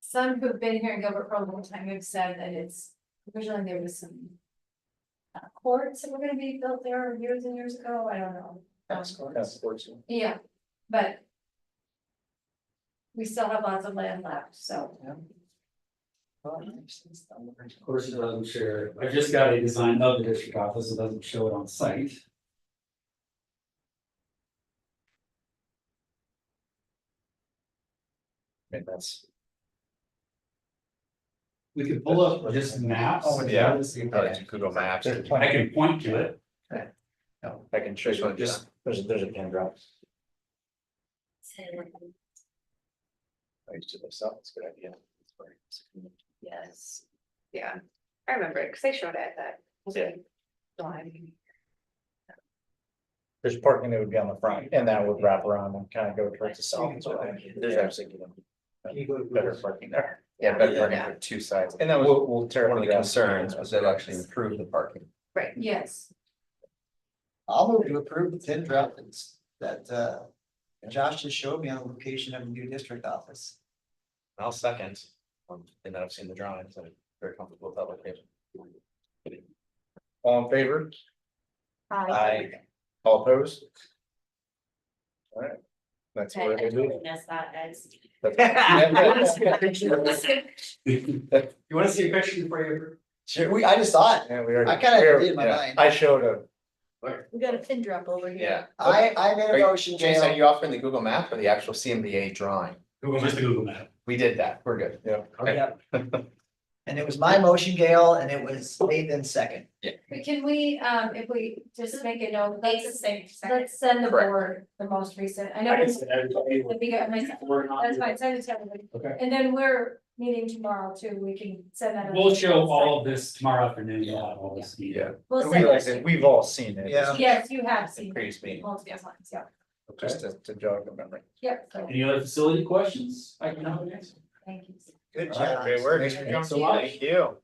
Some who've been here in Gilbert for a long time have said that it's, originally there was some. Courts that were gonna be built there years and years ago, I don't know. That's cool. That's sports. Yeah, but. We still have lots of land left, so. Of course, it doesn't share. I just got a design of the district office. It doesn't show it on site. I mean, that's. We could pull up just maps. Oh, Yeah. Okay. Google Maps. There's I plenty, can point to it. I can show you, just, there's a pin drop. I used to myself, it's a good idea. Yes, yeah, I remember it, cause they showed it at that. Yeah. Line. There's parking that would be on the front and that would wrap around and kind of go towards the south. So there's actually. Better parking there. Yeah, better parking for two sides. And that was We'll tear. one of the concerns was it'll actually improve the parking. Right, Yes, I'll move to approve the pin drop that Josh just showed me on the location of the new district office. I'll second. And that I've seen the drawings, I'm very comfortable with that location. All in favor? I, I, All opposed? That's Okay, where I they do totally it. missed that, guys. You wanna see a picture before you? Sure, I just saw it. Yeah, we already. I kinda we did in my yeah, mind. I showed a. We got a pin drop over here. I made a motion, Jason, are Gail. you offering the Google map or the actual CMBA drawing? Just a Google map. We did that, we're good. Yeah. Yep. And it was my motion, Gail, and it was Nathan's second. But can we, if we just make a note, It's the let's, same. let's send the Correct. board the most recent, I know. I can send everybody. Let me go, myself. That's fine, send it to everybody, Okay. and then we're meeting tomorrow too, we can send that. We'll show all of this tomorrow afternoon, we'll have all this. Yeah. We'll And send we, like I it. said, we've all seen it. Yeah. Yes, you have seen it Previous meeting. multiple times, yeah, Just to jog the memory. yep, so, Any other facility questions? I can help you answer. thank you. Good All right, job. great work. Thank Thanks you. Thank you.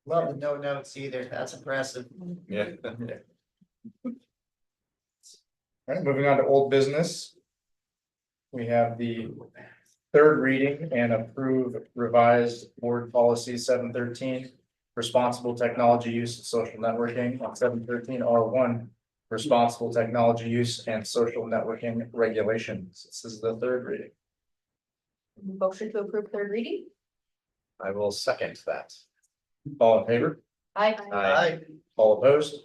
Love the no notes either. That's impressive. Yeah. All right, moving on to old business. We have the third reading and approve revised board policy 713. Responsible technology use and social networking on 713 R1. Responsible technology use and social networking regulations. This is the third reading. Motion to approve third reading? I will second that. All in favor? Aye. All opposed?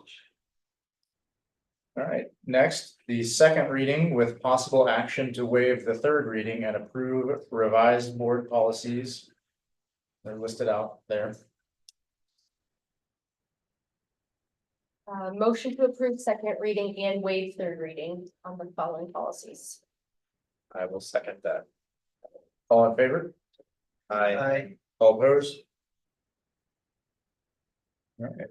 All right, next, the second reading with possible action to waive the third reading and approve revised board policies. They're listed out there. Motion to approve second reading and waive third reading on the following policies. I will second that. All in favor? Aye. All opposed? All right.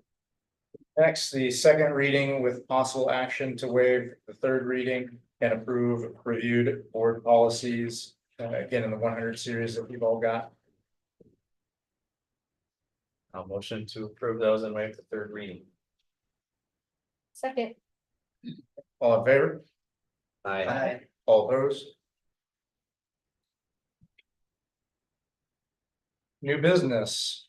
Next, the second reading with possible action to waive the third reading and approve reviewed board policies. Again, in the 100 series that we've all got. I'll motion to approve those and waive the third reading. Second. All in favor? Aye. All opposed? New business.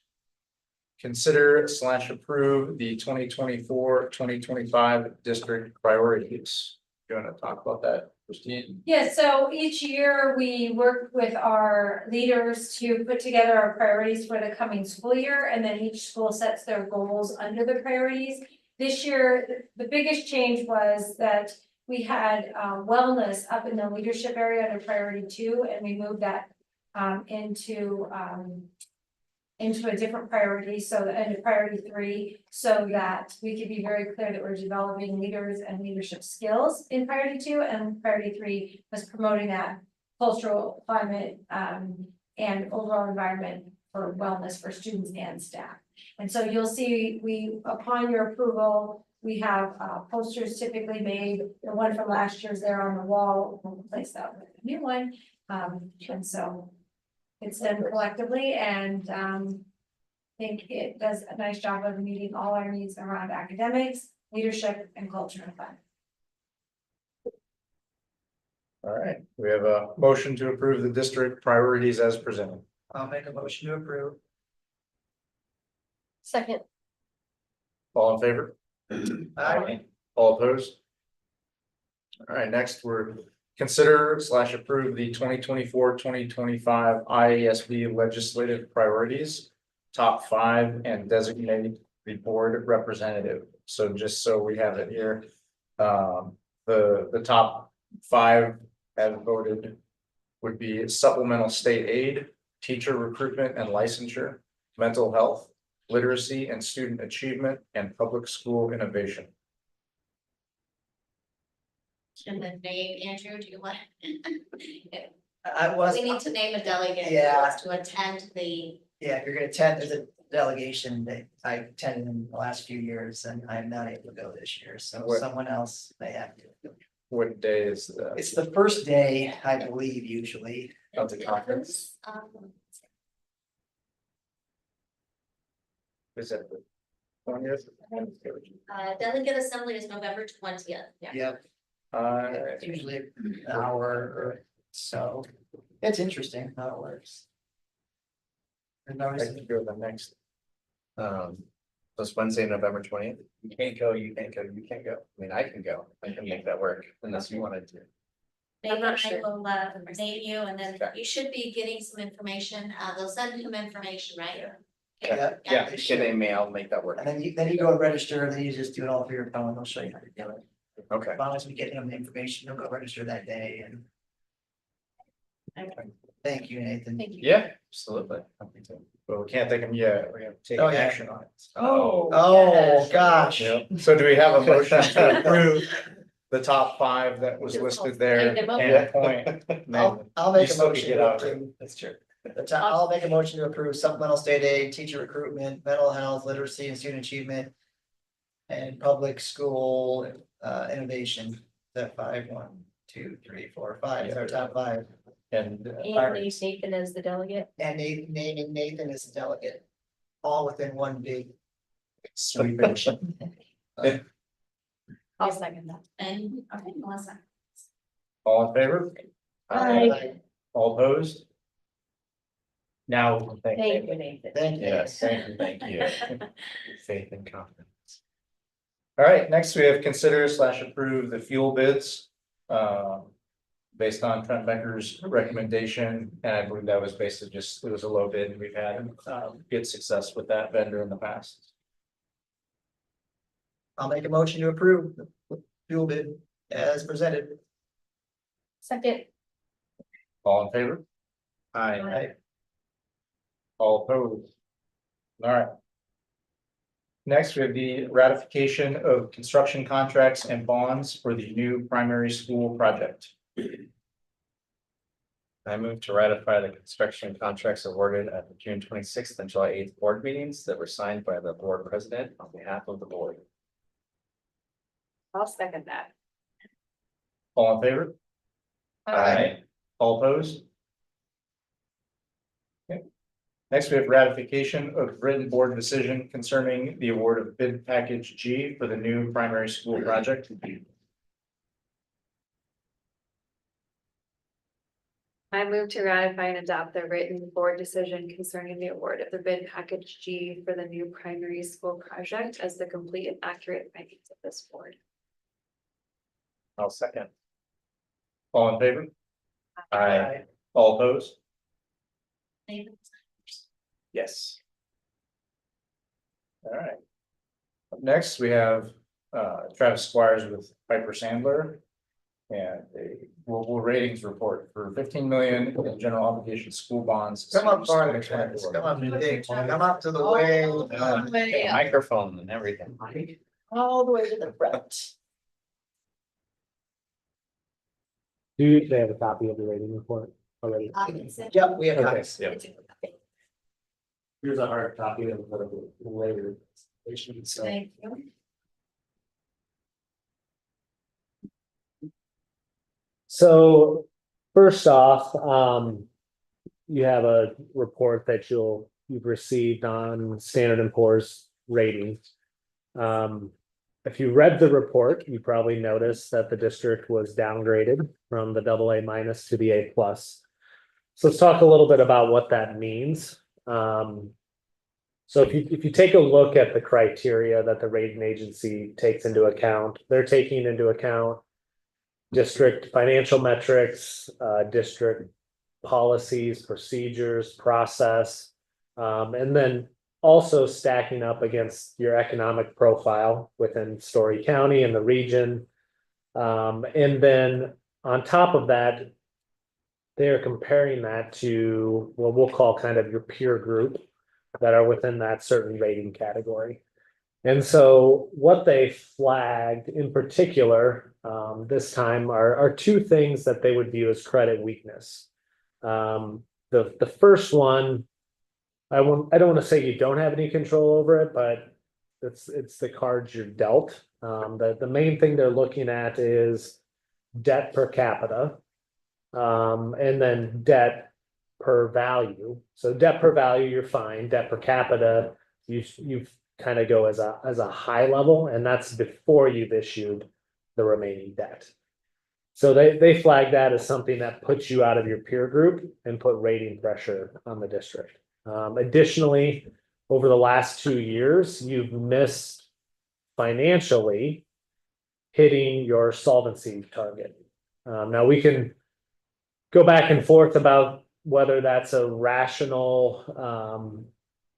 Consider / approve the 2024-2025 district priorities. You want to talk about that, Christine? Yeah, so each year we work with our leaders to put together our priorities for the coming school year, and then each school sets their goals under the priorities. This year, the biggest change was that we had wellness up in the leadership area under priority 2, and we moved that into a different priority, so into priority 3, so that we could be very clear that we're developing leaders and leadership skills in priority 2, and priority 3 was promoting that cultural climate and overall environment for wellness for students and staff. And so you'll see, upon your approval, we have posters typically made. The one from last year's there on the wall, we'll replace that with a new one. And so it's done collectively, and I think it does a nice job of meeting all our needs around academics, leadership, and culture and fun. All right, we have a motion to approve the district priorities as presented. I'll make a motion to approve. Second. All in favor? Aye. All opposed? All right, next we're consider / approve the 2024-2025 IASB legislative priorities. Top 5 and designate the board representative. So just so we have it here. The top 5 as voted would be supplemental state aid, teacher recruitment and licensure, mental health, literacy and student achievement, and public school innovation. And the name, Andrew, do you want? I was, We need to name a delegate Yeah. to attend the, yeah, if you're gonna attend, there's a delegation that I attended in the last few years, and I'm not able to go this year, so What- someone else may have to. What day is that? It's the first day, I believe, usually. Of the conference? Is that the 20th? Delegate assembly is November 20th. Yep. Uh, It's usually an hour or so. It's interesting how it works. And I notice, can go to the next. This Wednesday, November 20th. You can't go, you can't go, you can't go. I mean, I can go. I can make that work unless you wanted to. Maybe not I sure. will name you and then Okay. you should be getting some information. They'll send him information, right? Yeah. Yeah, they get should. a mail, make that work. And then you go and register, and then you just do it all for your phone, they'll show you how to do it. Okay. As long as we get him the information, he'll go register that day and. Thank you, Nathan. Thank you. Yeah, absolutely. Happy to. But we can't take them yet. We're gonna take Oh, yeah. action on it. Oh. Oh, yes. gosh. Yep. So do we have a motion to approve the top 5 that was listed there Name them up. and appoint? I'll make You a still motion could get to out. approve. That's true. I'll make a motion to approve supplemental state aid, teacher recruitment, mental health, literacy and student achievement. And public school innovation, that 5, 1, 2, 3, 4, 5, is our top 5. And And leave Nathan as the delegate. And naming Nathan as a delegate, all within one big. Sweeping. I'll second that. And, okay, Melissa. all in favor? Aye. All opposed? Now, Thank you, Nathan. Thank you. yes, thank you. Faith and confidence. All right, next we have consider/approve the fuel bids. Based on Trent Becker's recommendation, and I believe that was basically just, it was a low bid, and we've had good success with that vendor in the past. I'll make a motion to approve the fuel bid as presented. Second. All in favor? Aye. Aye. All opposed? All right. Next, we have the ratification of construction contracts and bonds for the new primary school project. I move to ratify the construction contracts awarded at the June 26th and July 8th board meetings that were signed by the board president on behalf of the board. I'll second that. All in favor? All opposed? Okay. Next, we have ratification of written board decision concerning the award of bid package G for the new primary school project. I move to ratify and adopt the written board decision concerning the award of the bid package G for the new primary school project as the complete and accurate findings of this board. I'll second. All in favor? Aye. All opposed? Nathan. Yes. All right. Up next, we have Travis Squires with Piper Sandler. And a global ratings report for 15 million in general obligation school bonds. Come up farther, Travis, come up, big, come up to the way. Microphone and everything. All the way to the front. Do you have a copy of the rating report already? Yep, we have Okay. guys. Here's a hard copy of the later. So, Thank you. so first off, you have a report that you've received on Standard and Poor's ratings. If you read the report, you probably noticed that the district was downgraded from the AA- to the A+. So let's talk a little bit about what that means. So if you take a look at the criteria that the rating agency takes into account, they're taking into account district financial metrics, district policies, procedures, process, and then also stacking up against your economic profile within Story County and the region. And then on top of that, they're comparing that to what we'll call kind of your peer group that are within that certain rating category. And so what they flagged in particular this time are two things that they would view as credit weakness. The first one, I don't want to say you don't have any control over it, but it's the cards you're dealt. The main thing they're looking at is debt per capita, and then debt per value. So debt per value, you're fine. Debt per capita, you've kind of go as a high level, and that's before you've issued the remaining debt. So they flag that as something that puts you out of your peer group and put rating pressure on the district. Additionally, over the last 2 years, you've missed financially hitting your solvency target. Now we can go back and forth about whether that's a rational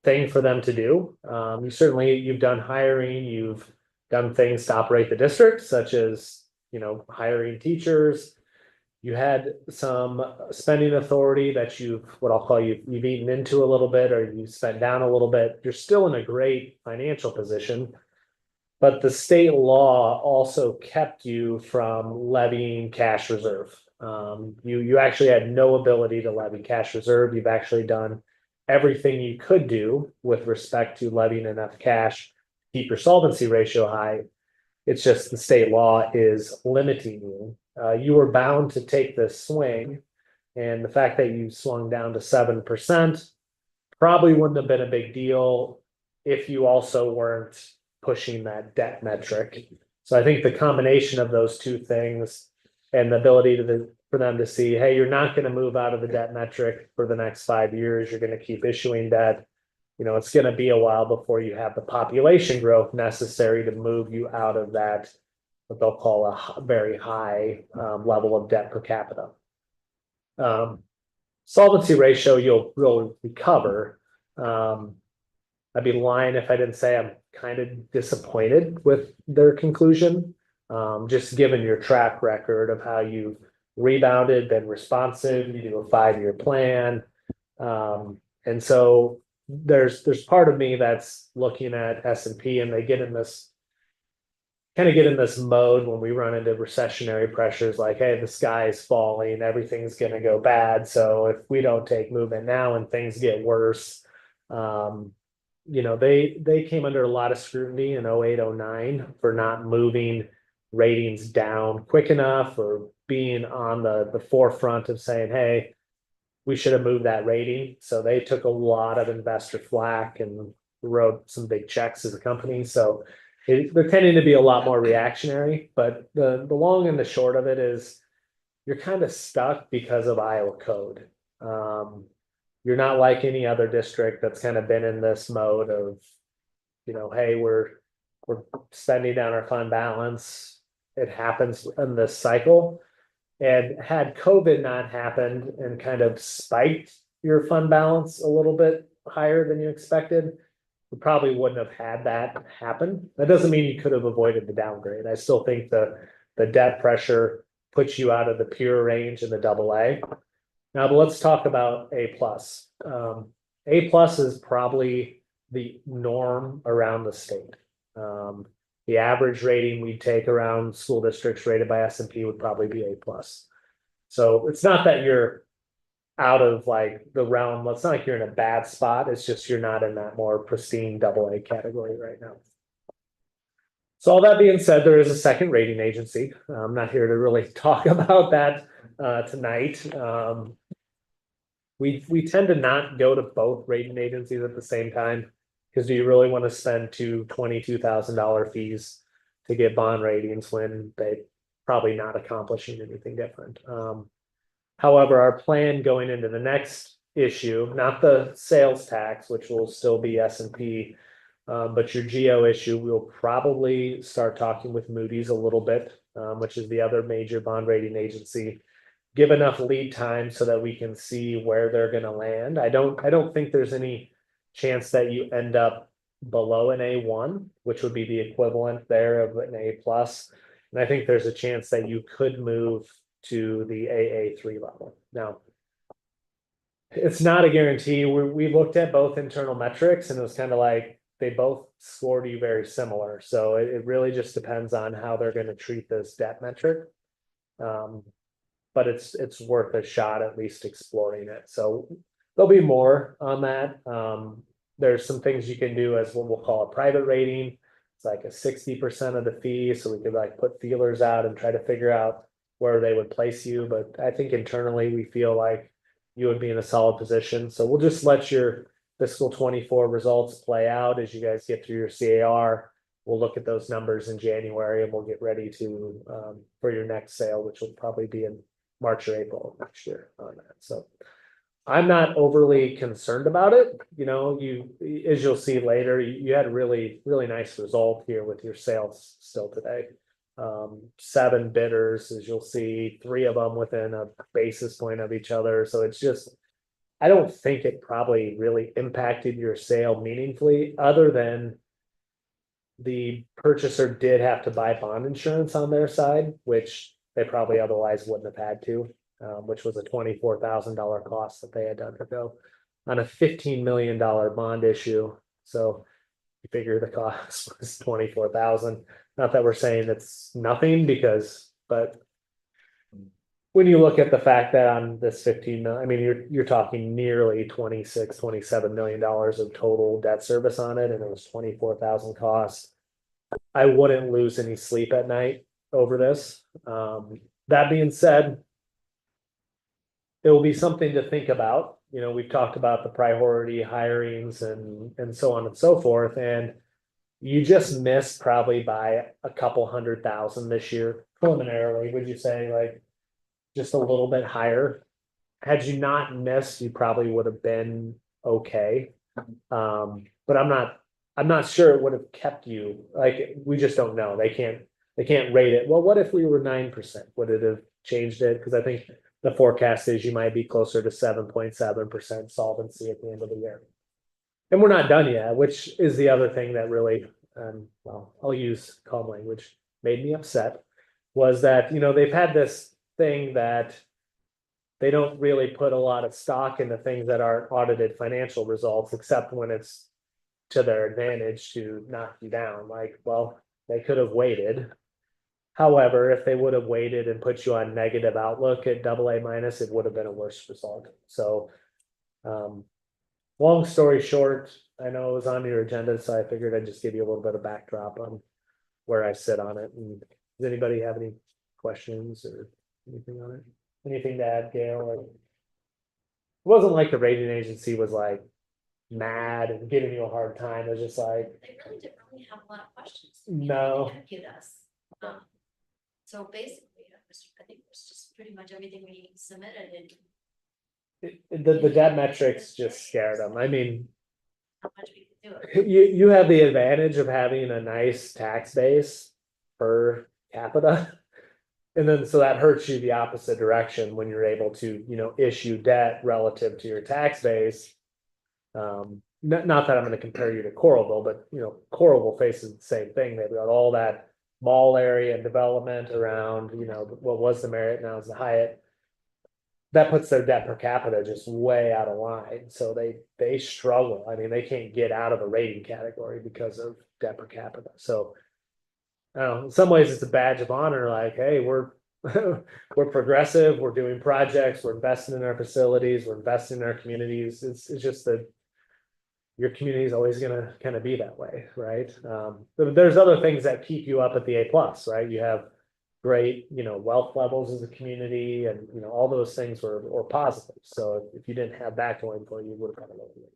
thing for them to do. You've done hiring, you've done things to operate the district, such as, hiring teachers. You had some spending authority that you've eaten into a little bit, or you spent down a little bit. You're still in a great financial position. But the state law also kept you from levying cash reserve. You actually had no ability to levy cash reserve. You've actually done everything you could do with respect to levying enough cash, to keep your solvency ratio high. It's just the state law is limiting you. You were bound to take this swing, and the fact that you swung down to 7% probably wouldn't have been a big deal if you also weren't pushing that debt metric. So I think the combination of those two things and the ability for them to see, hey, you're not going to move out of the debt metric for the next 5 years. You're going to keep issuing debt. It's going to be a while before you have the population growth necessary to move you out of that, what they'll call a very high level of debt per capita. Solvency ratio, you'll really recover. I'd be lying if I didn't say I'm kind of disappointed with their conclusion, just given your track record of how you've rebounded, been responsive, you do a 5-year plan. And so there's part of me that's looking at S&P, and they get in this mode when we run into recessionary pressures, like, hey, the sky is falling, everything's going to go bad. So if we don't take movement now and things get worse, they came under a lot of scrutiny in 08, 09 for not moving ratings down quick enough, or being on the forefront of saying, hey, we should have moved that rating. So they took a lot of investor flack and wrote some big checks as a company. So they're tending to be a lot more reactionary. But the long and the short of it is, you're kind of stuck because of Iowa code. You're not like any other district that's kind of been in this mode of, hey, we're spending down our fund balance. It happens in this cycle. And had COVID not happened and kind of spiked your fund balance a little bit higher than you expected, we probably wouldn't have had that happen. That doesn't mean you could have avoided the downgrade. I still think the debt pressure puts you out of the pure range in the AA. Now, but let's talk about A+. A+ is probably the norm around the state. The average rating we'd take around school districts rated by S&P would probably be A+. So it's not that you're out of like the realm. It's not like you're in a bad spot. It's just you're not in that more pristine AA category right now. So all that being said, there is a second rating agency. I'm not here to really talk about that tonight. We tend to not go to both rating agencies at the same time, because do you really want to spend $22,000 fees to get bond ratings when they probably not accomplishing anything different? However, our plan going into the next issue, not the sales tax, which will still be S&P, but your geo issue, we'll probably start talking with Moody's a little bit, which is the other major bond rating agency. Give enough lead time so that we can see where they're going to land. I don't think there's any chance that you end up below an A1, which would be the equivalent there of an A+. And I think there's a chance that you could move to the AA3 level. Now, it's not a guarantee. We looked at both internal metrics, and it was kind of like they both scored you very similar. So it really just depends on how they're going to treat this debt metric. But it's worth a shot, at least exploring it. So there'll be more on that. There's some things you can do as what we'll call a private rating. It's like a 60% of the fee. So we could like put feelers out and try to figure out where they would place you. But I think internally we feel like you would be in a solid position. So we'll just let your fiscal 24 results play out as you guys get through your CAR. We'll look at those numbers in January, and we'll get ready to for your next sale, which will probably be in March or April of next year on that. So I'm not overly concerned about it, you know, as you'll see later, you had a really, really nice result here with your sales still today. 7 bidders, as you'll see, 3 of them within a basis point of each other, so it's just. I don't think it probably really impacted your sale meaningfully, other than. The purchaser did have to buy bond insurance on their side, which they probably otherwise wouldn't have had to. Which was a $24,000 cost that they had to undergo on a $15 million bond issue. So you figure the cost was 24,000. Not that we're saying it's nothing but when you look at the fact that on this 15 million, I mean, you're talking nearly 26-27 million dollars of total debt service on it, and it was 24,000 costs. I wouldn't lose any sleep at night over this. That being said, it will be something to think about. You know, we've talked about the priority hirings and so on and so forth, and you just missed probably by a couple $100,000 this year preliminarily. Would you say like just a little bit higher? Had you not missed, you probably would have been okay. But I'm not sure it would have kept you, like, we just don't know. They can't rate it. Well, what if we were 9%? Would it have changed it? Because I think the forecast is you might be closer to 7.7% solvency at the end of the year. And we're not done yet, which is the other thing that really, well, I'll use calm language, made me upset, was that, you know, they've had this thing that they don't really put a lot of stock into things that aren't audited financial results, except when it's to their advantage to knock you down. Like, well, they could have waited. However, if they would have waited and put you on negative outlook at AA minus, it would have been a worse result. So, long story short, I know it was on your agenda, so I figured I'd just give you a little bit of backdrop on where I sit on it. And does anybody have any questions or anything on it? Anything to add, Gail? Or it wasn't like the rating agency was like mad and giving you a hard time. It was just like, They really didn't really have a lot of questions. No. They interviewed us. So basically, I think it was just pretty much everything we submitted and the debt metrics just scared them. I mean, how much we could do it. you have the advantage of having a nice tax base per capita. And then so that hurts you the opposite direction when you're able to, you know, issue debt relative to your tax base. Not that I'm going to compare you to Coralville, but you know, Coralville faces the same thing. They've got all that mall area and development around, you know, what was the Marriott, now is the Hyatt. That puts their debt per capita just way out of line. So they struggle. I mean, they can't get out of a rating category because of debt per capita. So I don't know, in some ways it's a badge of honor, like, hey, we're we're progressive, we're doing projects, we're investing in our facilities, we're investing in our communities. It's just that your community is always gonna kind of be that way, right? There's other things that keep you up at the A+, right? You have great, you know, wealth levels as a community, and you know, all those things were positive. So if you didn't have that going for you, you would have had a low rate.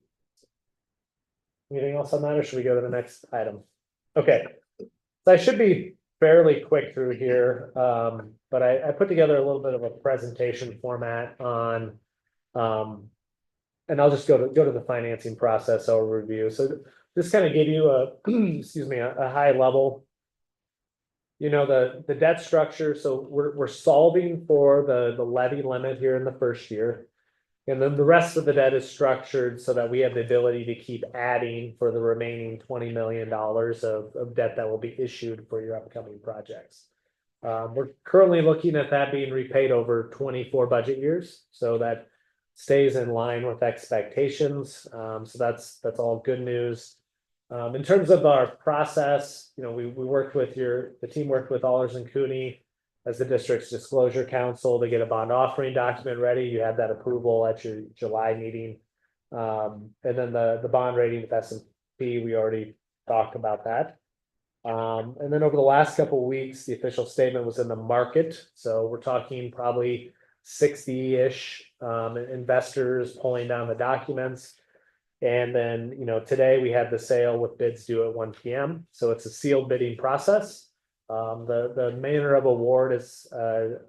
Anything else on that, or should we go to the next item? Okay, so I should be fairly quick through here, but I put together a little bit of a presentation format on, and I'll just go to the financing process overview. So just kind of give you a, excuse me, a high level. You know, the debt structure, so we're solving for the levy limit here in the first year. And then the rest of the debt is structured so that we have the ability to keep adding for the remaining $20 million of debt that will be issued for your upcoming projects. We're currently looking at that being repaid over 24 budget years, so that stays in line with expectations. So that's all good news. In terms of our process, you know, we worked with the team worked with Allers and Cooney as the district's disclosure council to get a bond offering document ready. You had that approval at your July meeting. And then the bond rating with S&P, we already talked about that. And then over the last couple of weeks, the official statement was in the market. So we're talking probably 60-ish investors pulling down the documents. And then, you know, today we had the sale with bids due at 1 p.m. So it's a sealed bidding process. The manner of award is a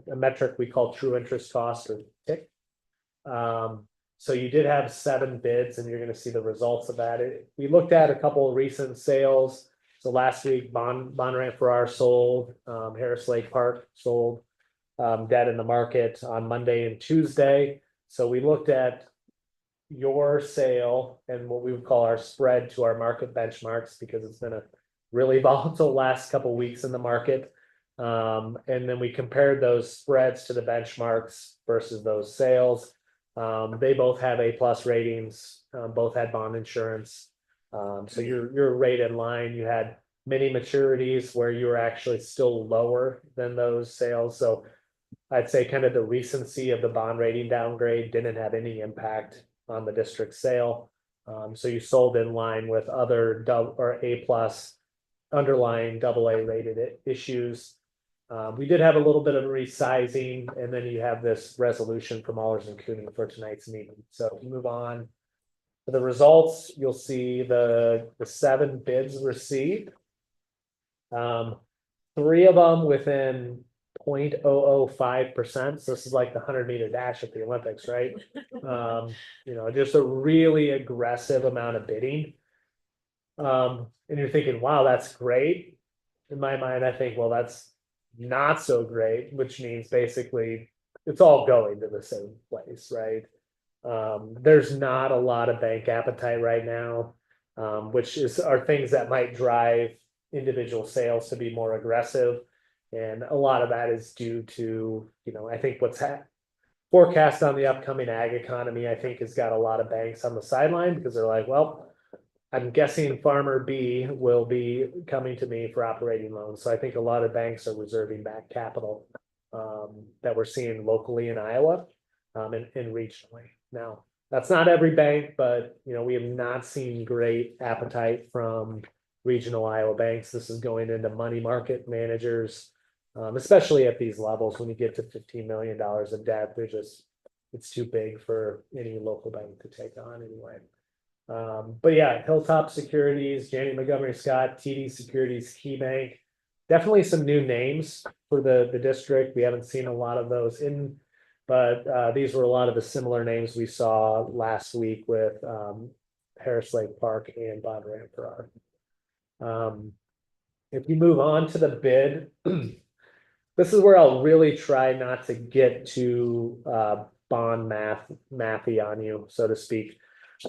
metric we call true interest cost, or TIC. So you did have 7 bids and you're gonna see the results of that. We looked at a couple of recent sales. So last week, Bondurant Farrar sold, Harris Lake Park sold. Dead in the market on Monday and Tuesday. So we looked at your sale and what we would call our spread to our market benchmarks, because it's been a really volatile last couple of weeks in the market. And then we compared those spreads to the benchmarks versus those sales. They both have A+ ratings, both had bond insurance. So you're right in line. You had many maturities where you were actually still lower than those sales. So I'd say kind of the recency of the bond rating downgrade didn't have any impact on the district sale. So you sold in line with other A+ underlying AA rated issues. We did have a little bit of resizing, and then you have this resolution from Allers and Cooney for tonight's meeting. So if you move on to the results, you'll see the 7 bids received. 3 of them within 0.005%. So this is like the 100-meter dash at the Olympics, right? Just a really aggressive amount of bidding. And you're thinking, wow, that's great. In my mind, I think, well, that's not so great, which means basically it's all going to the same place, right? There's not a lot of bank appetite right now, which are things that might drive individual sales to be more aggressive. And a lot of that is due to, I think what's forecast on the upcoming ag economy, I think has got a lot of banks on the sideline, because they're like, well, I'm guessing Farmer B will be coming to me for operating loans. So I think a lot of banks are reserving back capital that we're seeing locally in Iowa and regionally. Now, that's not every bank, but we have not seen great appetite from regional Iowa banks. This is going into money market managers, especially at these levels. When you get to $15 million of debt, it's too big for any local bank to take on anyway. But yeah, Hilltop Securities, Janney Montgomery Scott, TD Securities, KeyBank, definitely some new names for the district. We haven't seen a lot of those but these were a lot of the similar names we saw last week with Harris Lake Park and Bondurant Farrar. If you move on to the bid, this is where I'll really try not to get too bond mathy on you, so to speak.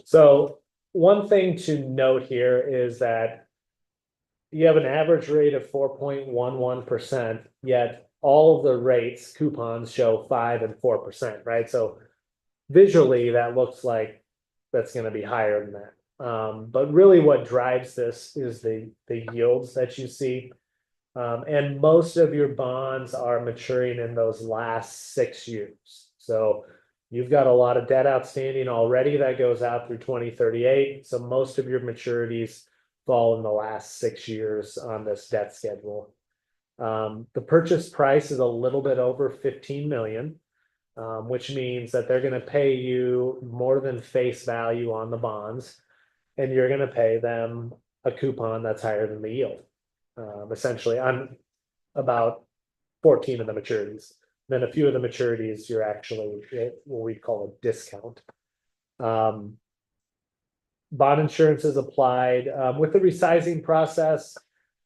So one thing to note here is that you have an average rate of 4.11%, yet all of the rates, coupons show 5% and 4%, right? So visually, that looks like that's going to be higher than that. But really what drives this is the yields that you see. And most of your bonds are maturing in those last 6 years. So you've got a lot of debt outstanding already that goes out through 2038. So most of your maturities fall in the last 6 years on this debt schedule. The purchase price is a little bit over 15 million, which means that they're going to pay you more than face value on the bonds, and you're going to pay them a coupon that's higher than the yield. Essentially, on about 14 of the maturities. Then a few of the maturities, you're actually what we call a discount. Bond insurance is applied with the resizing process.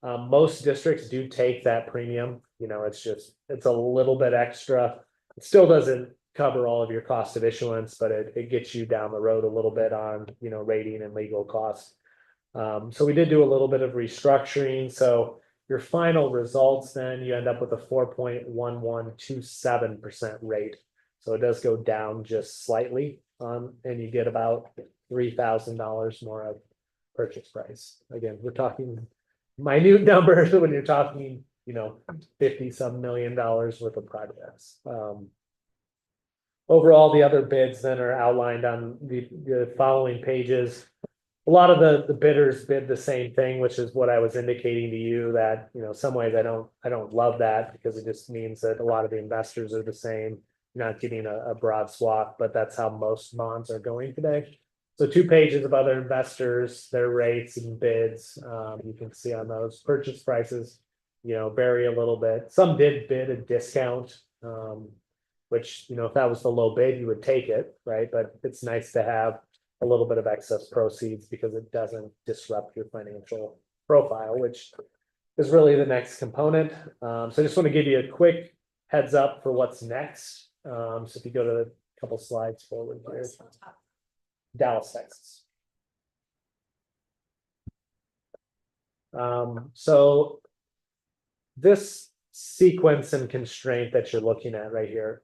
Most districts do take that premium. It's a little bit extra. It still doesn't cover all of your cost of issuance, but it gets you down the road a little bit on rating and legal costs. So we did do a little bit of restructuring. So your final results, then you end up with a 4.1127% rate. So it does go down just slightly, and you get about $3,000 more of purchase price. Again, we're talking minute numbers when you're talking, 50-some million dollars worth of projects. Overall, the other bids then are outlined on the following pages. A lot of the bidders bid the same thing, which is what I was indicating to you, that some ways I don't love that, because it just means that a lot of the investors are the same. You're not getting a broad swath, but that's how most bonds are going today. So 2 pages of other investors, their rates and bids. You can see on those purchase prices, vary a little bit. Some did bid a discount. which, if that was the low bid, you would take it, right? But it's nice to have a little bit of excess proceeds because it doesn't disrupt your financial profile, which is really the next component. So I just want to give you a quick heads up for what's next. So if you go to a couple slides forward here. Dallas, Texas. So this sequence and constraint that you're looking at right here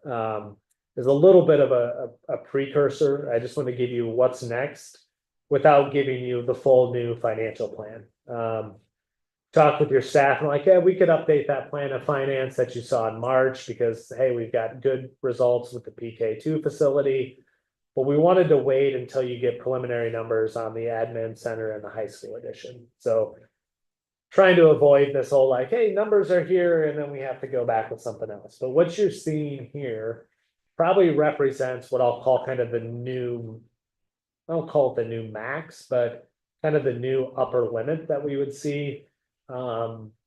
is a little bit of a precursor. I just want to give you what's next without giving you the full new financial plan. Talk with your staff and like, yeah, we could update that plan of finance that you saw in March because, hey, we've got good results with the PK2 facility. But we wanted to wait until you get preliminary numbers on the admin center and the high school edition. So trying to avoid this whole like, hey, numbers are here, and then we have to go back with something else. But what you're seeing here probably represents what I'll call kind of the new, I don't call it the new max, but kind of the new upper limit that we would see,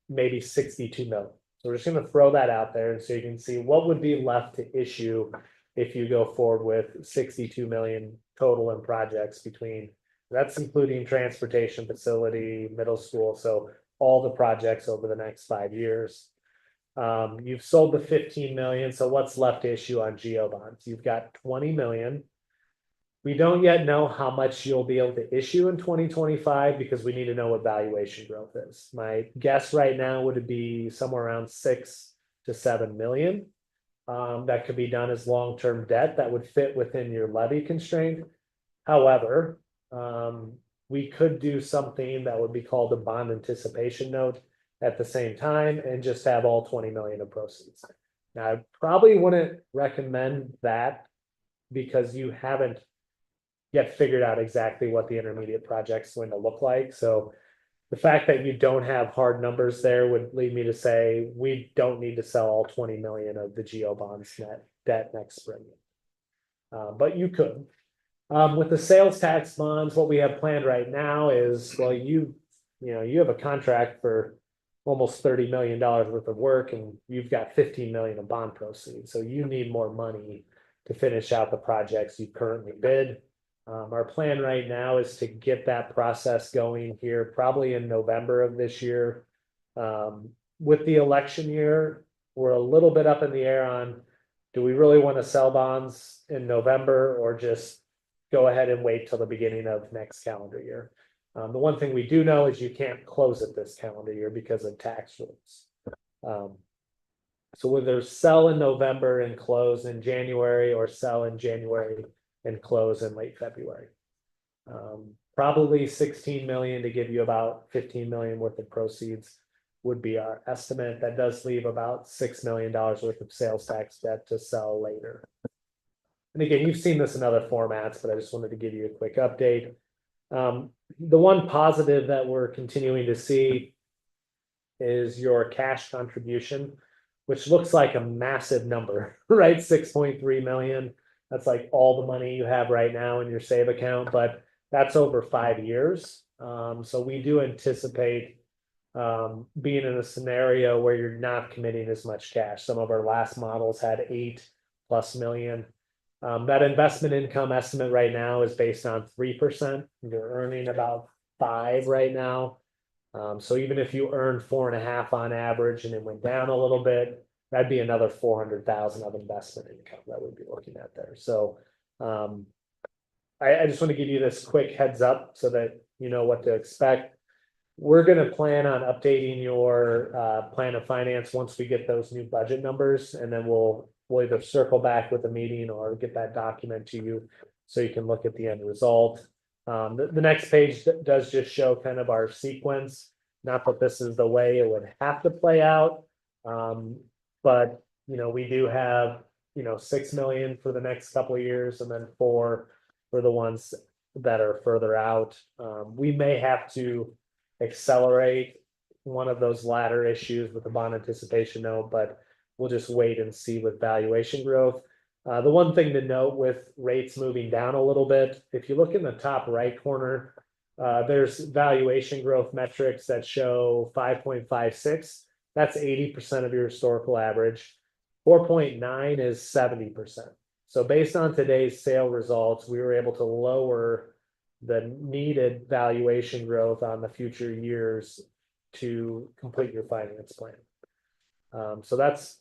maybe 62 million. So we're just going to throw that out there so you can see what would be left to issue if you go forward with 62 million total in projects between, that's including transportation facility, middle school. So all the projects over the next 5 years. You've sold the 15 million. So what's left to issue on geo bonds? You've got 20 million. We don't yet know how much you'll be able to issue in 2025 because we need to know what valuation growth is. My guess right now would be somewhere around 6 to 7 million. That could be done as long-term debt that would fit within your levy constraint. However, we could do something that would be called a bond anticipation note at the same time and just have all 20 million of proceeds. Now, I probably wouldn't recommend that because you haven't yet figured out exactly what the intermediate project's going to look like. So the fact that you don't have hard numbers there would lead me to say we don't need to sell all 20 million of the geo bonds net debt next spring. But you could. With the sales tax bonds, what we have planned right now is, well, you have a contract for almost $30 million worth of work and you've got 15 million of bond proceeds. So you need more money to finish out the projects you currently bid. Our plan right now is to get that process going here probably in November of this year. With the election year, we're a little bit up in the air on, do we really want to sell bonds in November or just go ahead and wait till the beginning of next calendar year? The one thing we do know is you can't close it this calendar year because of tax rules. So whether sell in November and close in January or sell in January and close in late February. Probably 16 million to give you about 15 million worth of proceeds would be our estimate. That does leave about $6 million worth of sales tax debt to sell later. And again, you've seen this in other formats, but I just wanted to give you a quick update. The one positive that we're continuing to see is your cash contribution, which looks like a massive number, right? 6.3 million. That's like all the money you have right now in your save account, but that's over 5 years. So we do anticipate being in a scenario where you're not committing as much cash. Some of our last models had 8+ million. That investment income estimate right now is based on 3%. You're earning about 5 right now. So even if you earn 4.5 on average and it went down a little bit, that'd be another 400,000 of investment income that we'd be looking at there. So I just want to give you this quick heads up so that you know what to expect. We're going to plan on updating your plan of finance once we get those new budget numbers, and then we'll either circle back with a meeting or get that document to you so you can look at the end result. The next page does just show kind of our sequence. Not that this is the way it would have to play out. But we do have 6 million for the next couple of years and then 4 for the ones that are further out. We may have to accelerate one of those latter issues with the bond anticipation note, but we'll just wait and see with valuation growth. The one thing to note with rates moving down a little bit, if you look in the top right corner, there's valuation growth metrics that show 5.56. That's 80% of your historical average. 4.9 is 70%. So based on today's sale results, we were able to lower the needed valuation growth on the future years to complete your finance plan. So that's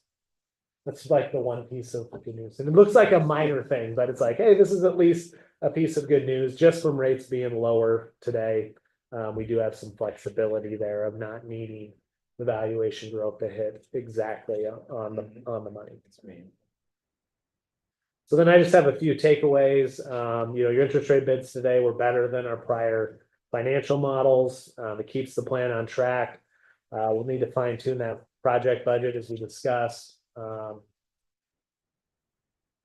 like the one piece of good news. And it looks like a minor thing, but it's like, hey, this is at least a piece of good news just from rates being lower today. We do have some flexibility there of not needing the valuation growth to hit exactly on the money. So then I just have a few takeaways. Your interest rate bids today were better than our prior financial models. It keeps the plan on track. We'll need to fine tune that project budget as we discussed.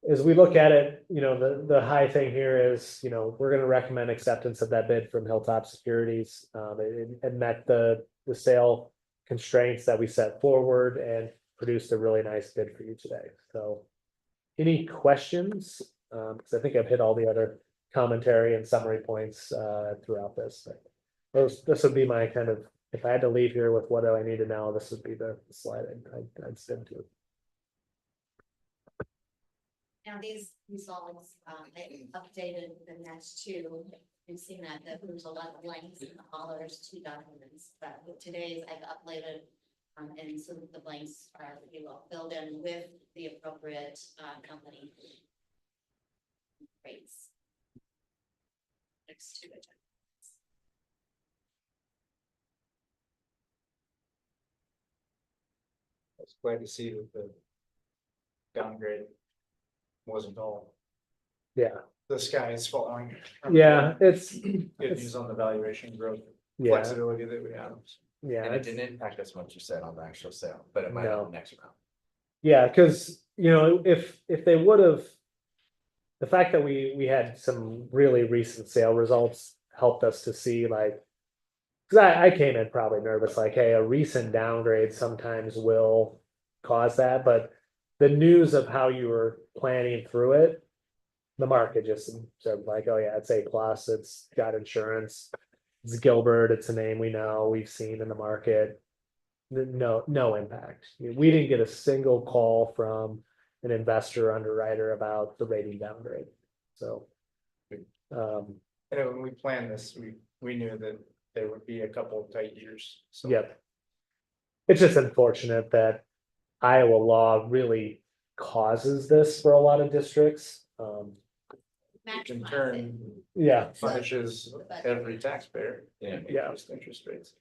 As we look at it, the high thing here is, we're going to recommend acceptance of that bid from Hilltop Securities. It met the sale constraints that we set forward and produced a really nice bid for you today. So any questions? Because I think I've hit all the other commentary and summary points throughout this. This would be my kind of, if I had to leave here with what do I need to know, this would be the slide I'd send to. Now, these results, I updated the next two. You've seen that there's a lot of blanks in all those two documents, but with today's I've uploaded. And so the blanks are, filled in with the appropriate company rates. Next to it. I was glad to see that the downgrade wasn't all Yeah, the sky is falling. yeah, it's Good news on the valuation growth yeah, flexibility that we have. yeah. And it didn't impact us much, you said, on the actual sale, but it might have No. next round. Yeah, because if they would have, the fact that we had some really recent sale results helped us to see like, because I came in probably nervous, like, hey, a recent downgrade sometimes will cause that, but the news of how you were planning through it, the market just said like, oh yeah, it's A+, it's got insurance, it's Gilbert, it's a name we know, we've seen in the market. No impact. We didn't get a single call from an investor underwriter about the rating downgrade. So, And when we planned this, we knew that there would be a couple of tight years. So yep. It's just unfortunate that Iowa law really causes this for a lot of districts. which in Maximize it. turn Yeah, punishes every taxpayer. Yeah. Interest rates.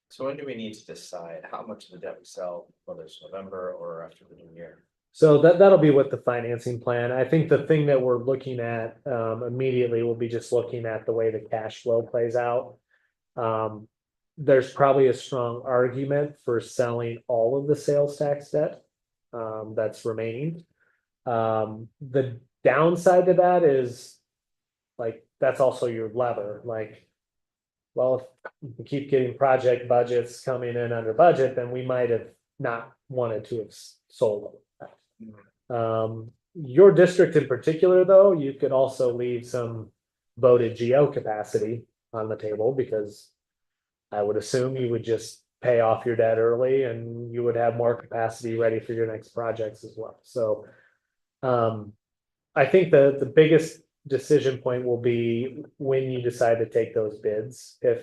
So when do we need to decide how much of the debt we sell, whether it's November or after the new year? so that'll be with the financing plan. I think the thing that we're looking at immediately will be just looking at the way the cash flow plays out. There's probably a strong argument for selling all of the sales tax debt that's remaining. The downside to that is like, that's also your lever, like, well, if we keep getting project budgets coming in under budget, then we might have not wanted to have sold them. Your district in particular, though, you could also leave some voted GO capacity on the table, because I would assume you would just pay off your debt early and you would have more capacity ready for your next projects as well. So I think the biggest decision point will be when you decide to take those bids. If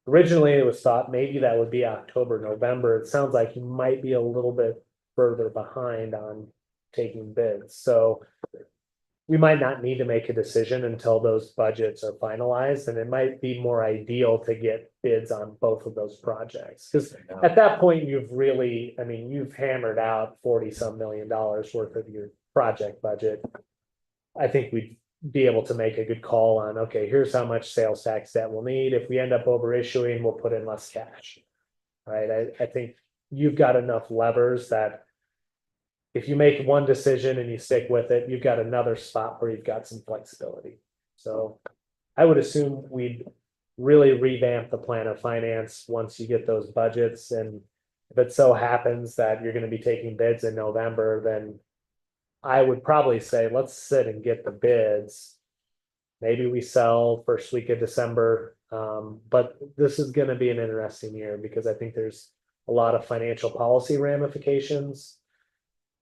originally it was thought maybe that would be October, November, it sounds like you might be a little bit further behind on taking bids. So we might not need to make a decision until those budgets are finalized, and it might be more ideal to get bids on both of those projects. Because at that point, you've hammered out 40-some million worth of your project budget. I think we'd be able to make a good call on, okay, here's how much sales tax debt we'll need. If we end up over issuing, we'll put in less cash. Right? I think you've got enough levers that if you make one decision and you stick with it, you've got another spot where you've got some flexibility. So I would assume we'd really revamp the plan of finance once you get those budgets. And if it so happens that you're going to be taking bids in November, then I would probably say, let's sit and get the bids. Maybe we sell first week of December. But this is going to be an interesting year, because I think there's a lot of financial policy ramifications.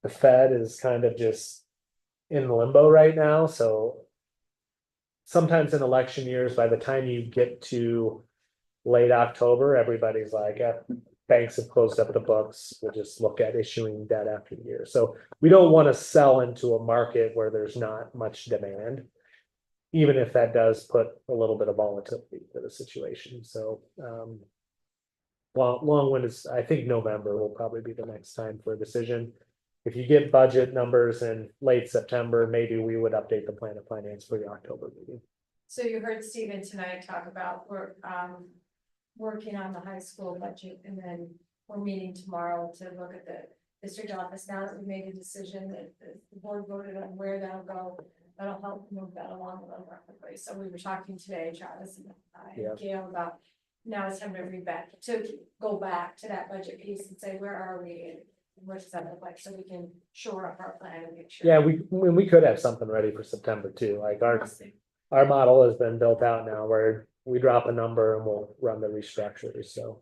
The Fed is kind of just in limbo right now, so sometimes in election years, by the time you get to late October, everybody's like, banks have closed up the books, we'll just look at issuing debt after the year. So we don't want to sell into a market where there's not much demand, even if that does put a little bit of volatility to the situation. So long-winded, I think November will probably be the next time for a decision. If you get budget numbers in late September, maybe we would update the plan of finance for the October meeting. So you heard Stephen tonight talk about, we're working on the high school budget, and then we're meeting tomorrow to look at the district office. Now that we made a decision that the board voted on where that'll go, that'll help move that along a little rapidly. So we were talking today, Travis and Yeah. Gail, about now it's time to go back to that budget piece and say, where are we? And what does that look like, so we can shore up our plan and make sure. Yeah, we could have something ready for September too, like our model has been built out now where we drop a number and we'll run the restructures, so.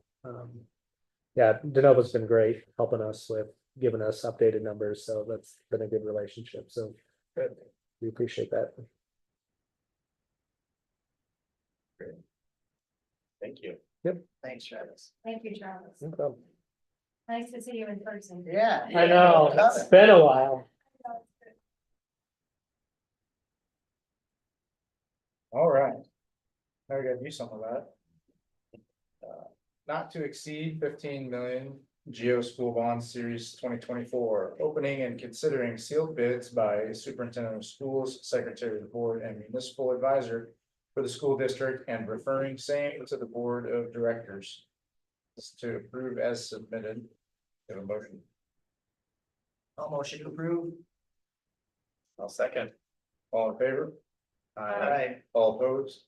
Yeah, DeNova's been great helping us with giving us updated numbers, so that's been a good relationship, so good. We appreciate that. Thank you. Thanks, Travis. Thank you, Travis. No problem. Nice to see you in person. Yeah. I know, it's been a while. All right. Now we gotta do something about it. Not to exceed 15 million Geo School Bond Series 2024, opening and considering sealed bids by Superintendent of Schools, Secretary of the Board, and Municipal Advisor for the school district, and referring same to the Board of Directors. This is to approve as submitted. Have a motion. I'll motion to approve. I'll second. All in favor? All right. All opposed?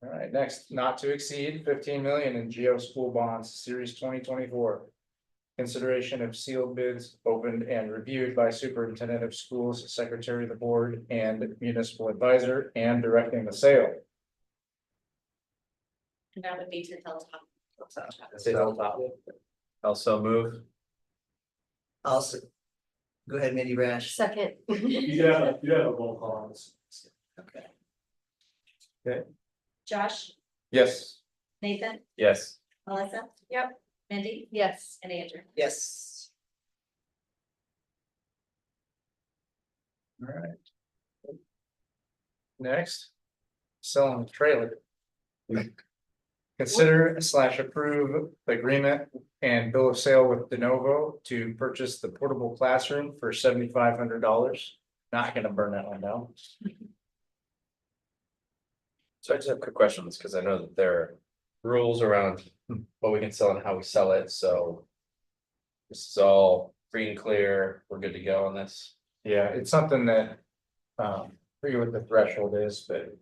All right, next, not to exceed 15 million in Geo School Bonds Series 2024. Consideration of sealed bids opened and reviewed by Superintendent of Schools, Secretary of the Board, and Municipal Advisor, and directing the sale. And that would be to Hilltop. Also move. Go ahead, Mindy Rash. Second. You have a roll call on this. Okay. Josh, Yes. Nathan, Yes. Melissa. Yep. Mindy Yes. and Andrew. Yes. All right. Next, selling the trailer. Consider / approve agreement and bill of sale with DeNovo to purchase the portable classroom for $7,500. Not gonna burn that one down. So I just have quick questions, because I know that there are rules around what we can sell and how we sell it, so. This is all free and clear, we're good to go on this. Yeah, it's something that, forget what the threshold is, but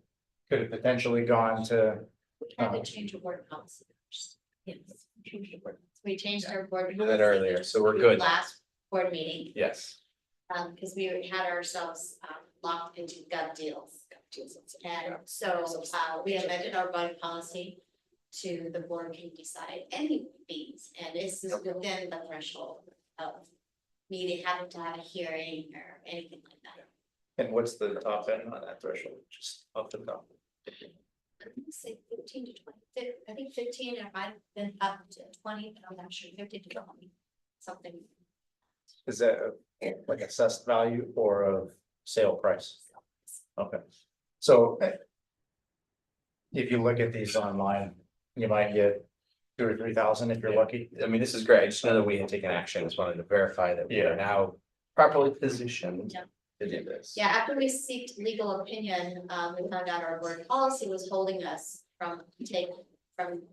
could have potentially gone to, We had to change our board policy first. Yes, change the board. We changed our board. We did that policy earlier, so we're good. Last board meeting, Yes. because we had ourselves locked into gut deals. And so we amended our budget policy to the board can decide any fees, and this is within the threshold of me having to have a hearing or anything like that. And what's the top end on that threshold, just off the top? I'm gonna say 15 to 20. I think 15, it might have been up to 20, but I'm not sure, 15 to 20, something. is that like assessed value or of sale price? Okay, so. If you look at these online, you might get 2,000 or 3,000 if you're lucky. I mean, this is great, I just know that we had taken action, just wanted to verify that we are now properly positioned Yeah. to do this. Yeah, after we seeked legal opinion, we found out our board policy was holding us from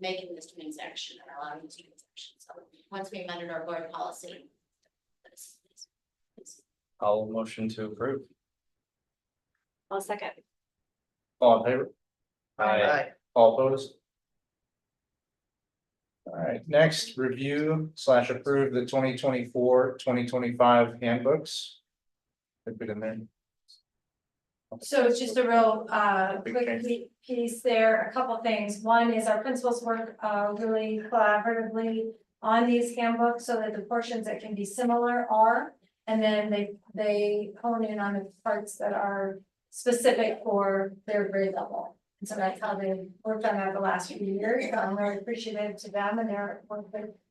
making this transaction and allowing this transaction. So once we amended our board policy. I'll motion to approve. I'll second. All in favor? Aye. All opposed? All right, next, review / approve the 2024-2025 handbooks. Put it in there. So it's just a real, Big quick change. piece there, a couple things. One is our principals work, really collaboratively on these handbooks so that the portions that can be similar are, and then they hone in on the parts that are specific for their grade level. And so that's how they worked on that the last few years. So I'm really appreciative to them and their work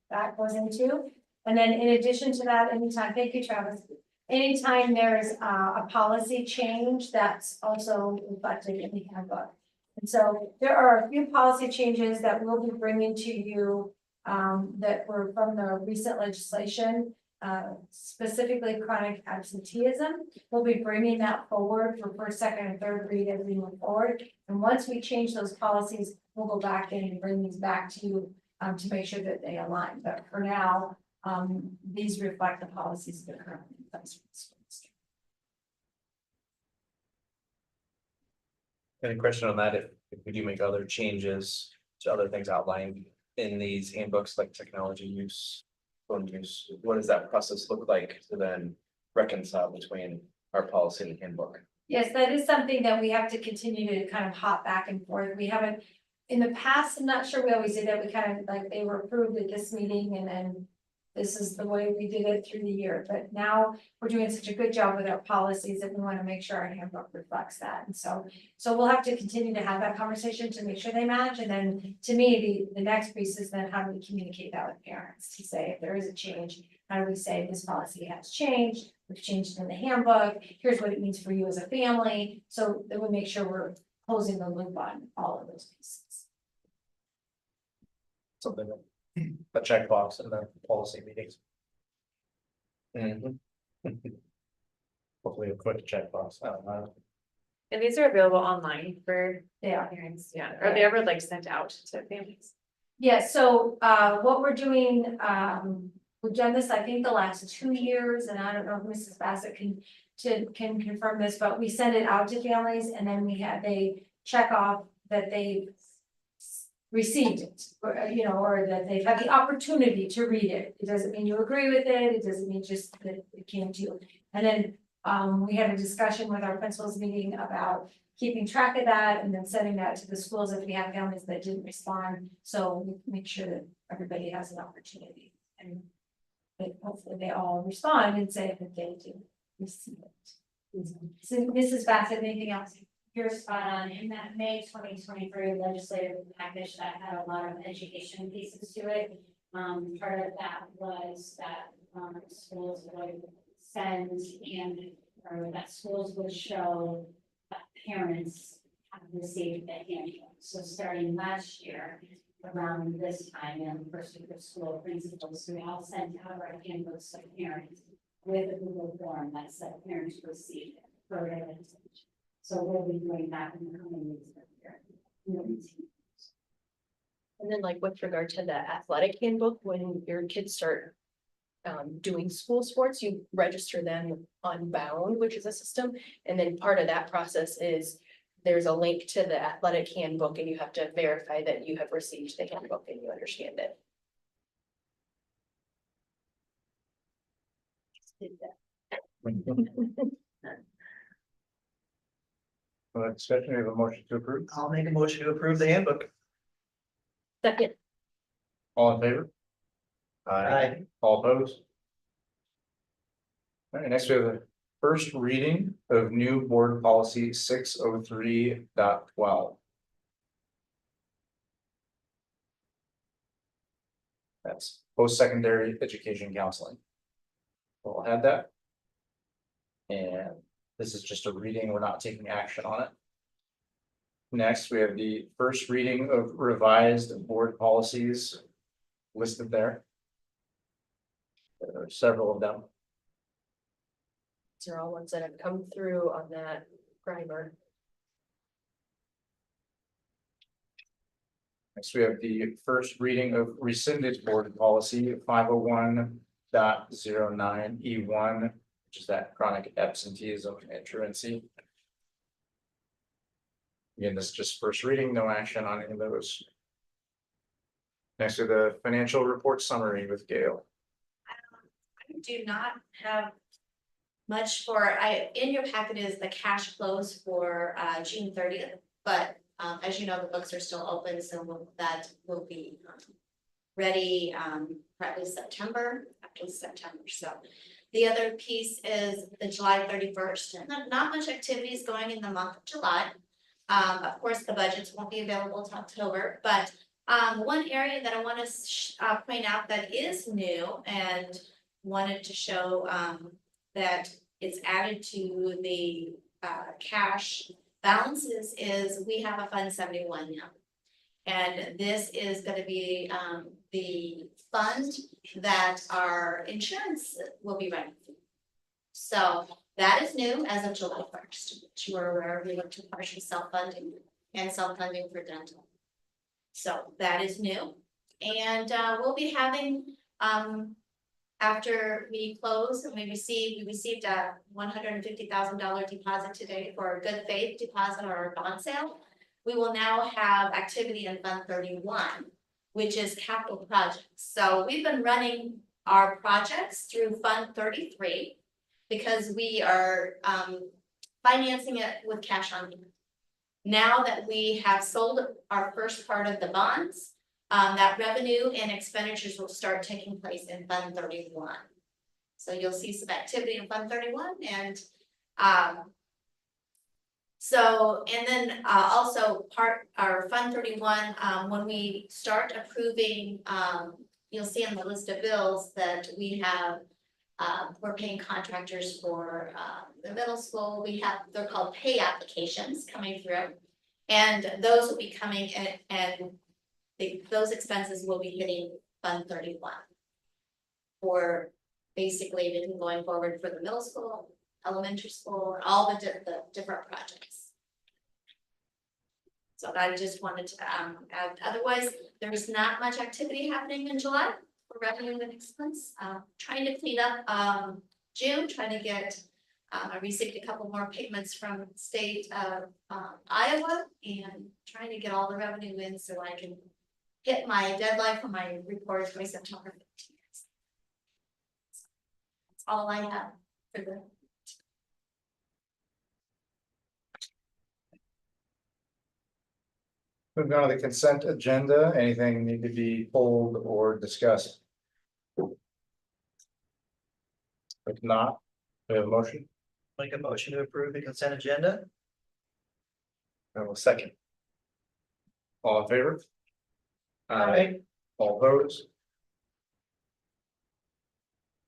that goes into. And then in addition to that, anytime, thank you, Travis. Anytime there's a policy change, that's also reflected in the handbook. And so there are a few policy changes that we'll be bringing to you that were from the recent legislation, specifically chronic absenteeism. We'll be bringing that forward for first, second, and third read as we move forward. And once we change those policies, we'll go back in and bring these back to you to make sure that they align. But for now, these reflect the policies that are currently in place. Any question on that, if we do make other changes to other things outlined in these handbooks, like technology use, phone use, what does that process look like to then reconcile between our policy and handbook? Yes, that is something that we have to continue to kind of hop back and forth. We haven't, in the past, I'm not sure we always did that. We kind of like, they were approved at this meeting and then this is the way we did it through the year. But now we're doing such a good job with our policies that we want to make sure our handbook reflects that. And so we'll have to continue to have that conversation to make sure they match. And then to me, the next piece is then how do we communicate that with parents to say if there is a change, how do we say this policy has changed? We've changed it in the handbook. Here's what it means for you as a family. So that we make sure we're closing the loop on all of those pieces. Something that a checkbox in the policy meetings. Hopefully a quick checkbox, I don't know. And these are available online for They are. parents, yeah, are they ever like sent out to families? Yeah, so what we're doing, we've done this, I think, the last 2 years, and I don't know if Mrs. Bassett can confirm this, but we send it out to families and then they check off that they received it, or or that they've had the opportunity to read it. It doesn't mean you agree with it, it doesn't mean just that it came to you. And then we had a discussion with our principals meeting about keeping track of that and then sending that to the schools if we have families that didn't respond. So we make sure that everybody has an opportunity and hopefully they all respond and say that they did receive it. So Mrs. Bassett, anything else? You're spot on. In that May 2023 legislative package that had a lot of education pieces to it. Part of that was that schools would send or that schools would show that parents have received the handbook. So starting last year, around this time in the first week of school, principals, we all sent out our handbooks to parents with a Google form that said parents received it for their education. So we'll be doing that in the coming weeks. And then like with regard to the athletic handbook, when your kids start doing school sports, you register them on Bound, which is a system. And then part of that process is there's a link to the athletic handbook and you have to verify that you have received the handbook and you understand it. Discussion, we have a motion to approve, I'll make a motion to approve the handbook. Second. all in favor? Aye. All opposed? All right, next we have the first reading of new board policy 603.12. That's post-secondary education counseling. We'll have that. And this is just a reading, we're not taking action on it. Next, we have the first reading of revised board policies listed there. There are several of them. These are all ones that have come through on that primer. Next, we have the first reading of rescinded board policy 501.09E1, which is that chronic absenteeism and truancy. Again, this is just first reading, no action on any of those. Next to the financial report summary with Gail. I do not have much for, in your packet is the cash flows for June 30th. But as you know, the books are still open, so that will be ready probably September, after September. So the other piece is the July 31st. Not much activity is going in the month of July. Of course, the budgets won't be available till October, but one area that I want to point out that is new and wanted to show that it's added to the cash balances is we have a Fund 71 now. And this is going to be the fund that our insurance will be running through. So that is new as of July 1st, which you are aware we look to partial self-funding and self-funding for dental. So that is new. And we'll be having, after we close and we received a $150,000 deposit today for a good faith deposit or a bond sale. We will now have activity in Fund 31, which is capital projects. So we've been running our projects through Fund 33 because we are financing it with cash on hand. Now that we have sold our first part of the bonds, that revenue and expenditures will start taking place in Fund 31. So you'll see some activity in Fund 31 and and then also our Fund 31, when we start approving, you'll see on the list of bills that we have, we're paying contractors for the middle school. We have, they're called pay applications coming through. And those will be coming in, and those expenses will be hitting Fund 31. For basically everything going forward for the middle school, elementary school, all the different projects. So I just wanted to add, otherwise, there's not much activity happening in July for revenue and expense. Trying to clean up June, trying to get, I received a couple more payments from state of Iowa and trying to get all the revenue in so I can hit my deadline for my reports by September 15th. That's all I have for the. Moving on to the consent agenda, anything need to be pulled or discussed? If not, we have a motion. Make a motion to approve the consent agenda. I will second. All in favor? Aye. All opposed?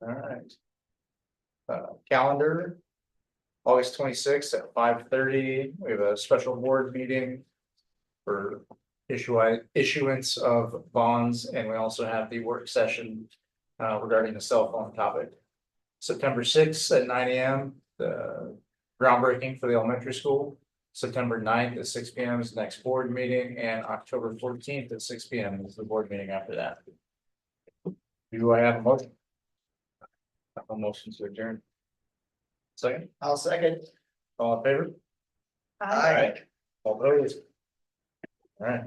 All right. Calendar. August 26th at 5:30, we have a special board meeting. For issuance of bonds, and we also have the work session regarding the cell phone topic. September 6th at 9 AM, the groundbreaking for the elementary school. September 9th at 6 PM is the next board meeting, and October 14th at 6 PM is the board meeting after that. Do I have a motion? A motion to adjourn. Second, I'll second. all in favor? Aye. All opposed? All right.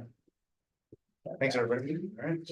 Thanks, everybody. All right.